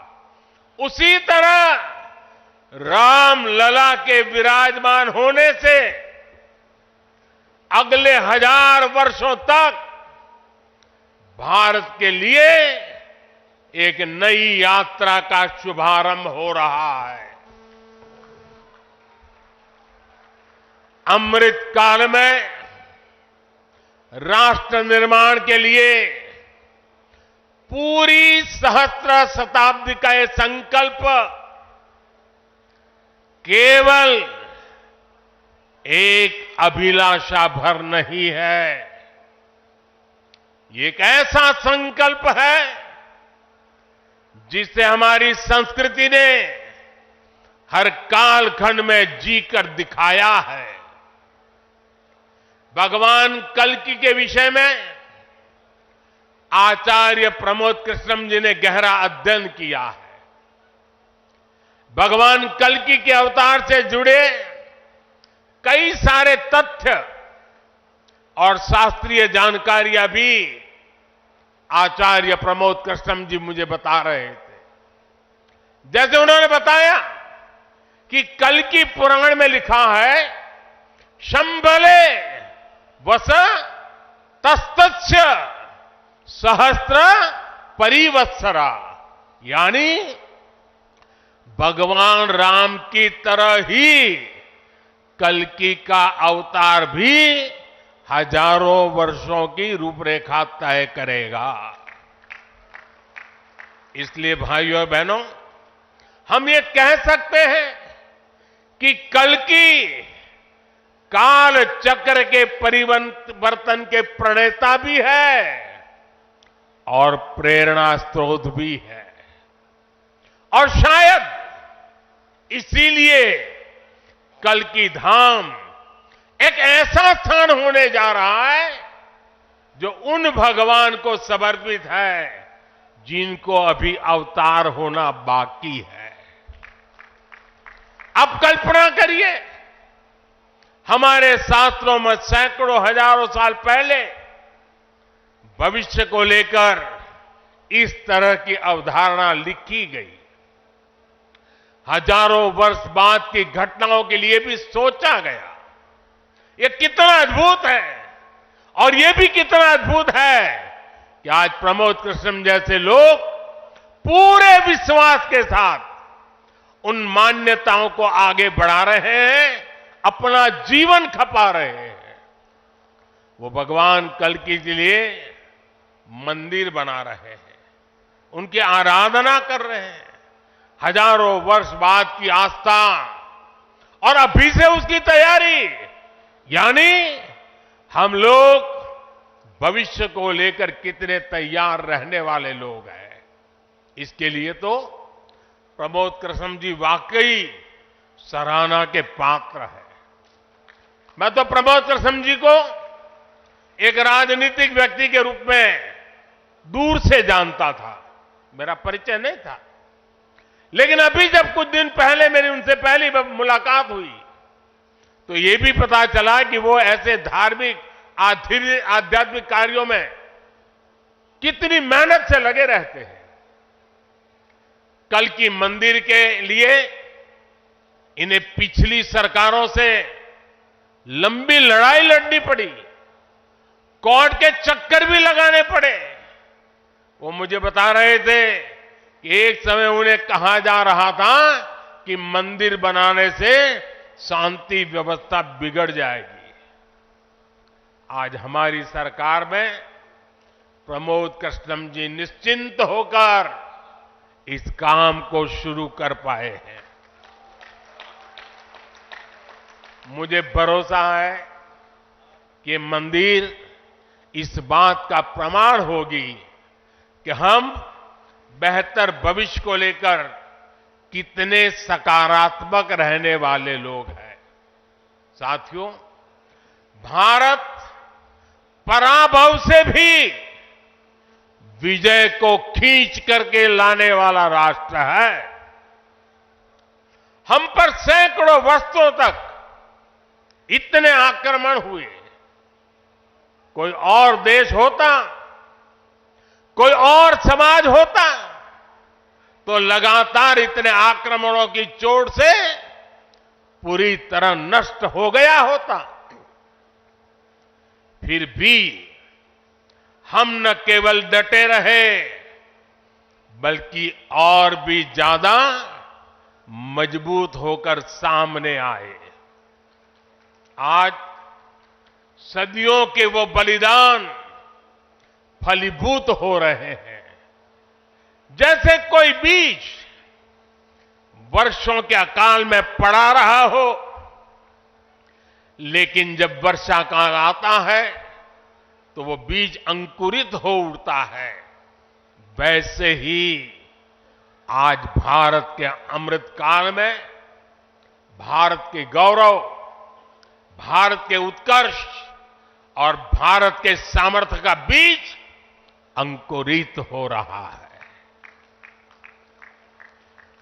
उसी तरह राम लला के विराजमान होने से अगले 1000 वर्षों तक भारत के लिए एक नई यात्रा का शुभारंभ हो रहा है। अमृत काल में राष्ट्र निर्माण के लिए पूरी सहस्त्र शताब्दी का यह संकल्प केवल एक अभिलाषा भर नहीं है, ये एक ऐसा संकल्प है जिसे हमारी संस्कृति ने हर कालखंड में जीकर दिखाया है। भगवान कल्कि के विषय में आचार्य प्रमोद कृष्णम जी ने गहरा अध्ययन किया है। भगवान कल्कि के अवतार से जुड़े कई सारे तथ्य और शास्त्रीय जानकारियां भी आचार्य प्रमोद कृष्णम जी मुझे बता रहे थे। जैसे उन्होंने बताया कि कल्कि पुराण में लिखा है, शंभले वस तस्तस्य सहस्त्र परिवत्सरा, यानी भगवान राम की तरह ही कल्कि का अवतार भी हजारों वर्षों की रूपरेखा तय करेगा। इसलिए भाइयों और बहनों, हम ये कह सकते हैं कि कल्कि काल चक्र के परिवर्तन के प्रणेता भी है और प्रेरणा स्रोत भी है। और शायद इसीलिए कल्कि धाम एक ऐसा स्थान होने जा रहा है जो उन भगवान को समर्पित है जिनको अभी अवतार होना बाकी है। अब कल्पना करिए, हमारे शास्त्रों में सैकड़ों हजारों साल पहले भविष्य को लेकर इस तरह की अवधारणा लिखी गई। हजारों वर्ष बाद की घटनाओं के लिए भी सोचा गया। ये कितना अद्भुत है, और ये भी कितना अद्भुत है कि आज प्रमोद कृष्णम जैसे लोग पूरे विश्वास के साथ उन मान्यताओं को आगे बढ़ा रहे हैं, अपना जीवन खपा रहे हैं। वो भगवान कल्कि के लिए मंदिर बना रहे हैं, उनकी आराधना कर रहे हैं। हजारों वर्ष बाद की आस्था और अभी से उसकी तैयारी, यानी हम लोग भविष्य को लेकर कितने तैयार रहने वाले लोग हैं। इसके लिए तो प्रमोद कृष्ण जी वाकई सराहना के पात्र हैं। मैं तो प्रमोद कृष्ण जी को एक राजनीतिक व्यक्ति के रूप में दूर से जानता था, मेरा परिचय नहीं था। लेकिन अभी जब कुछ दिन पहले मेरी उनसे पहली मुलाकात हुई तो ये भी पता चला कि वो ऐसे धार्मिक आध्यात्मिक कार्यों में कितनी मेहनत से लगे रहते हैं। कल की मंदिर के लिए इन्हें पिछली सरकारों से लंबी लड़ाई लड़नी पड़ी, कोर्ट के चक्कर भी लगाने पड़े। वो मुझे बता रहे थे कि एक समय उन्हें कहा जा रहा था कि मंदिर बनाने से शांति व्यवस्था बिगड़ जाएगी। आज हमारी सरकार में प्रमोद कृष्णम जी निश्चिंत होकर इस काम को शुरू कर पाए हैं। मुझे भरोसा है कि मंदिर इस बात का प्रमाण होगी कि हम बेहतर भविष्य को लेकर कितने सकारात्मक रहने वाले लोग हैं। साथियों, भारत पराभव से भी विजय को खींच करके लाने वाला राष्ट्र है। हम पर सैकड़ों वर्षों तक इतने आक्रमण हुए, कोई और देश होता, कोई और समाज होता तो लगातार इतने आक्रमणों की चोट से पूरी तरह नष्ट हो गया होता। फिर भी हम न केवल डटे रहे बल्कि और भी ज्यादा मजबूत होकर सामने आए। आज सदियों के वो बलिदान फलीभूत हो रहे हैं। जैसे कोई बीज वर्षों के अकाल में पड़ा रहा हो, लेकिन जब वर्षा काल आता है तो वो बीज अंकुरित हो उठता है। वैसे ही आज भारत के अमृत काल में भारत के गौरव, भारत के उत्कर्ष और भारत के सामर्थ्य का बीज अंकुरित हो रहा है।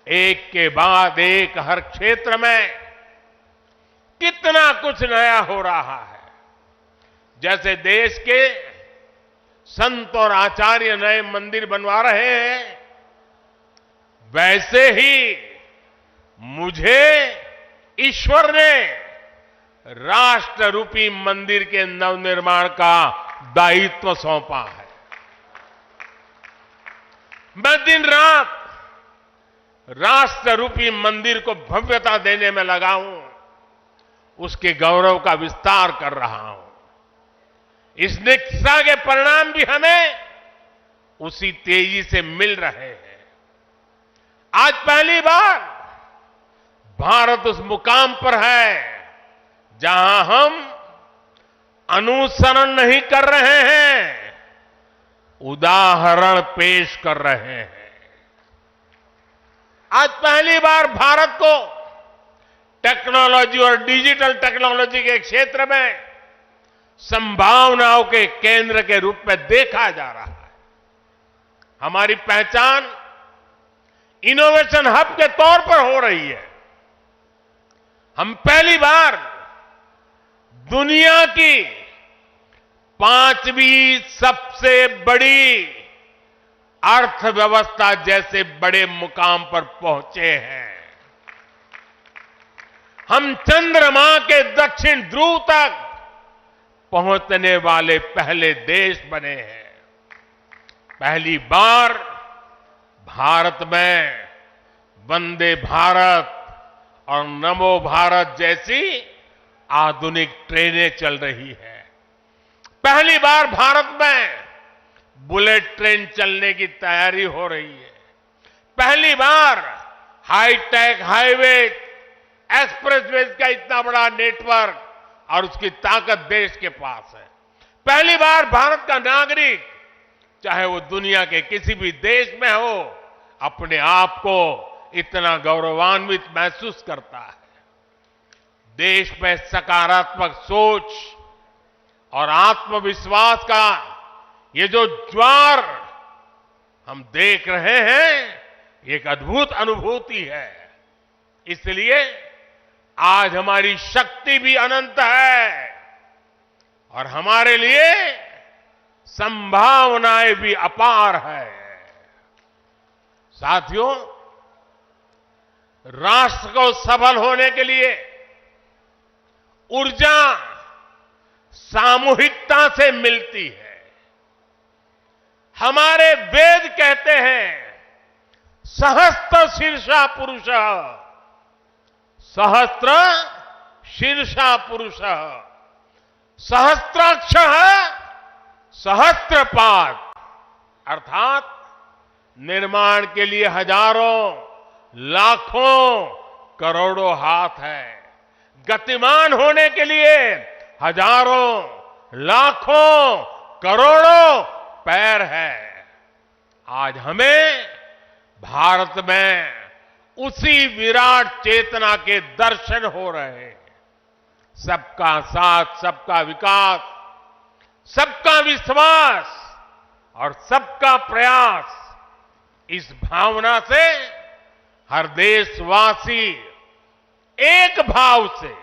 एक के बाद एक हर क्षेत्र में कितना कुछ नया हो रहा है। जैसे देश के संत और आचार्य नए मंदिर बनवा रहे हैं, वैसे ही मुझे ईश्वर ने राष्ट्र रूपी मंदिर के नवनिर्माण का दायित्व सौंपा है। मैं दिन रात राष्ट्र रूपी मंदिर को भव्यता देने में लगा हूं, उसके गौरव का विस्तार कर रहा हूं। इस निष्ठा के परिणाम भी हमें उसी तेजी से मिल रहे हैं। आज पहली बार भारत उस मुकाम पर है जहां हम अनुसरण नहीं कर रहे हैं, उदाहरण पेश कर रहे हैं। आज पहली बार भारत को टेक्नोलॉजी और डिजिटल टेक्नोलॉजी के क्षेत्र में संभावनाओं के केंद्र के रूप में देखा जा रहा है। हमारी पहचान इनोवेशन हब के तौर पर हो रही है। हम पहली बार दुनिया की 5वीं सबसे बड़ी अर्थव्यवस्था जैसे बड़े मुकाम पर पहुंचे हैं। हम चंद्रमा के दक्षिण ध्रुव तक पहुंचने वाले पहले देश बने हैं। पहली बार भारत में वंदे भारत और नमो भारत जैसी आधुनिक ट्रेनें चल रही है। पहली बार भारत में बुलेट ट्रेन चलने की तैयारी हो रही है। पहली बार हाईटेक हाईवे एक्सप्रेसवेज का इतना बड़ा नेटवर्क और उसकी ताकत देश के पास है। पहली बार भारत का नागरिक, चाहे वो दुनिया के किसी भी देश में हो, अपने आप को इतना गौरवान्वित महसूस करता है। देश में सकारात्मक सोच और आत्मविश्वास का ये जो ज्वार हम देख रहे हैं, एक अद्भुत अनुभूति है। इसलिए आज हमारी शक्ति भी अनंत है और हमारे लिए संभावनाएं भी अपार है। साथियों, राष्ट्र को सफल होने के लिए ऊर्जा सामूहिकता से मिलती है। हमारे वेद कहते हैं, सहस्त्र शीर्षा पुरुष, सहस्त्र शीर्षा पुरुष, सहस्त्राक्ष सहस्त्रपाद, अर्थात निर्माण के लिए हजारों, लाखों, करोड़ों हाथ है। गतिमान होने के लिए हजारों, लाखों, करोड़ों पैर है। आज हमें भारत में उसी विराट चेतना के दर्शन हो रहे हैं। सबका साथ, सबका विकास, सबका विश्वास और सबका प्रयास, इस भावना से हर देशवासी एक भाव से,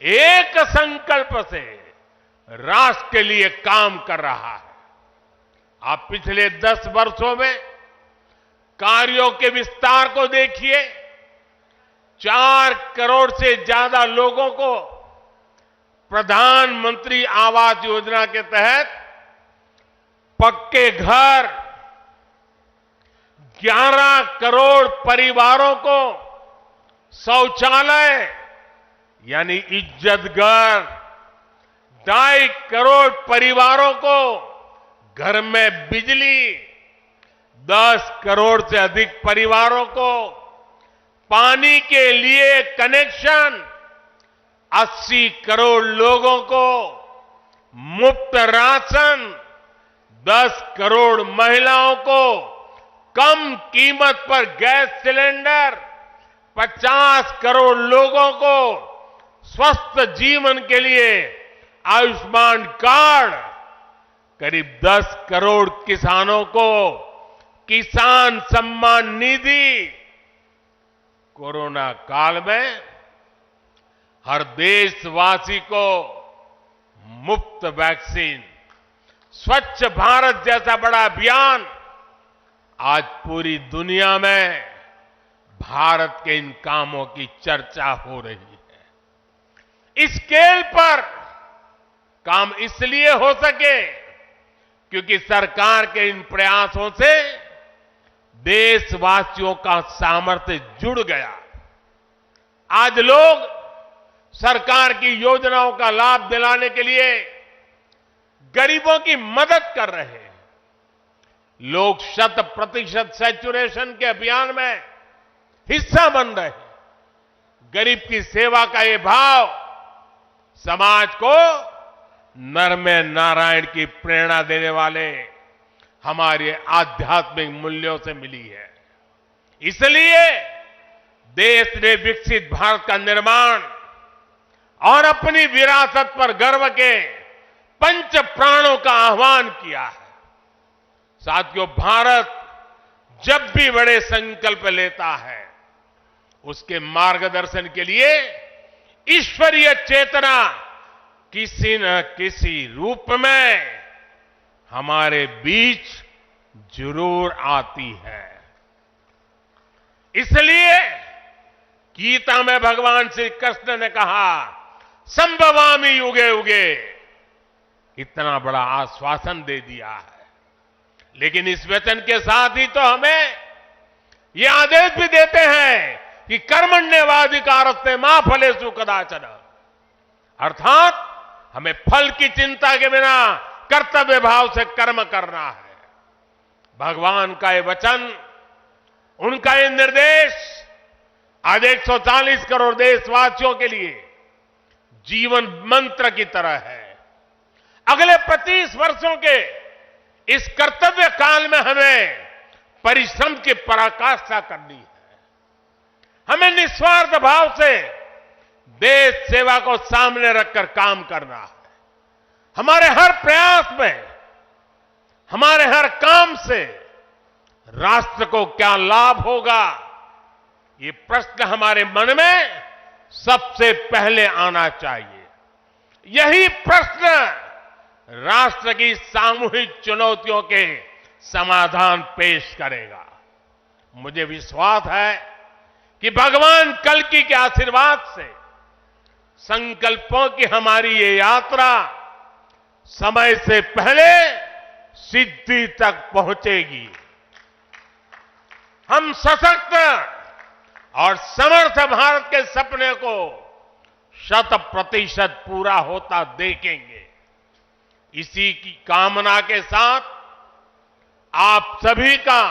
एक संकल्प से राष्ट्र के लिए काम कर रहा है। आप पिछले 10 वर्षों में कार्यों के विस्तार को देखिए। 4 करोड़ से ज्यादा लोगों को प्रधानमंत्री आवास योजना के तहत पक्के घर, 11 करोड़ परिवारों को शौचालय यानी इज्जत घर, 2.5 करोड़ परिवारों को घर में बिजली, 10 करोड़ से अधिक परिवारों को पानी के लिए कनेक्शन, 80 करोड़ लोगों को मुफ्त राशन, 10 करोड़ महिलाओं को कम कीमत पर गैस सिलेंडर, 50 करोड़ लोगों को स्वस्थ जीवन के लिए आयुष्मान कार्ड, करीब 10 करोड़ किसानों को किसान सम्मान निधि। कोरोना काल में हर देशवासी को मुफ्त वैक्सीन, स्वच्छ भारत जैसा बड़ा अभियान, आज पूरी दुनिया में भारत के इन कामों की चर्चा हो रही है। इस स्केल पर काम इसलिए हो सके क्योंकि सरकार के इन प्रयासों से देशवासियों का सामर्थ्य जुड़ गया। आज लोग सरकार की योजनाओं का लाभ दिलाने के लिए गरीबों की मदद कर रहे हैं। लोग 100% सैचुरेशन के अभियान में हिस्सा बन रहे हैं। गरीब की सेवा का ये भाव समाज को नर में नारायण की प्रेरणा देने वाले हमारे आध्यात्मिक मूल्यों से मिली है। इसलिए देश ने विकसित भारत का निर्माण और अपनी विरासत पर गर्व के 5 प्राणों का आह्वान किया है। साथियों, भारत जब भी बड़े संकल्प लेता है, उसके मार्गदर्शन के लिए ईश्वरीय चेतना किसी न किसी रूप में हमारे बीच जरूर आती है। इसलिए गीता में भगवान श्री कृष्ण ने कहा, संभवामि युगे युगे, इतना बड़ा आश्वासन दे दिया है। लेकिन इस वचन के साथ ही तो हमें ये आदेश भी देते हैं कि कर्मण्येवाधिकारस्ते मा फलेषु कदाचन, अर्थात हमें फल की चिंता के बिना कर्तव्य भाव से कर्म करना है। भगवान का ये वचन, उनका ये निर्देश आज 140 करोड़ देशवासियों के लिए जीवन मंत्र की तरह है। अगले 25 वर्षों के इस कर्तव्य काल में हमें परिश्रम की पराकाष्ठा करनी है। हमें निस्वार्थ भाव से देश सेवा को सामने रखकर काम करना है। हमारे हर प्रयास में, हमारे हर काम से राष्ट्र को क्या लाभ होगा, ये प्रश्न हमारे मन में सबसे पहले आना चाहिए। यही प्रश्न राष्ट्र की सामूहिक चुनौतियों के समाधान पेश करेगा। मुझे विश्वास है कि भगवान कल्कि के आशीर्वाद से संकल्पों की हमारी ये यात्रा समय से पहले सिद्धि तक पहुंचेगी। हम सशक्त और समर्थ भारत के सपने को 100% पूरा होता देखेंगे। इसी की कामना के साथ आप सभी का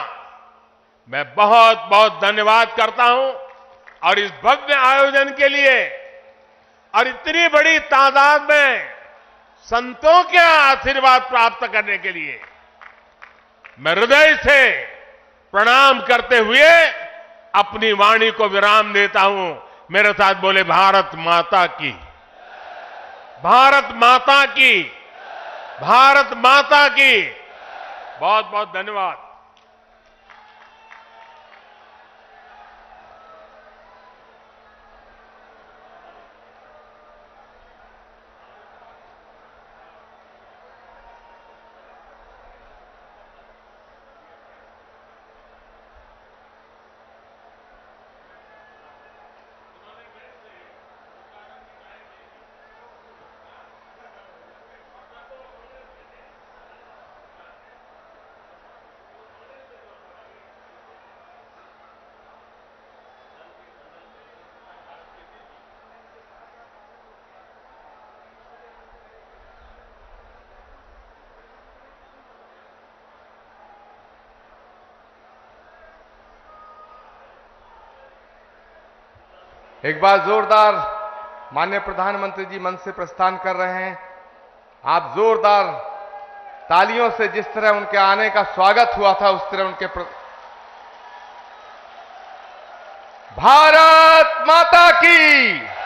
मैं बहुत बहुत धन्यवाद करता हूं और इस भव्य आयोजन के लिए और इतनी बड़ी तादाद में संतों के आशीर्वाद प्राप्त करने के लिए मैं हृदय से प्रणाम करते हुए अपनी वाणी को विराम देता हूं। मेरे साथ बोले भारत माता की, भारत माता की, भारत माता की। बहुत बहुत धन्यवाद। एक बार जोरदार माननीय प्रधानमंत्री जी मंच से प्रस्थान कर रहे हैं। आप जोरदार तालियों से जिस तरह उनके आने का स्वागत हुआ था, उस तरह उनके भारत माता की।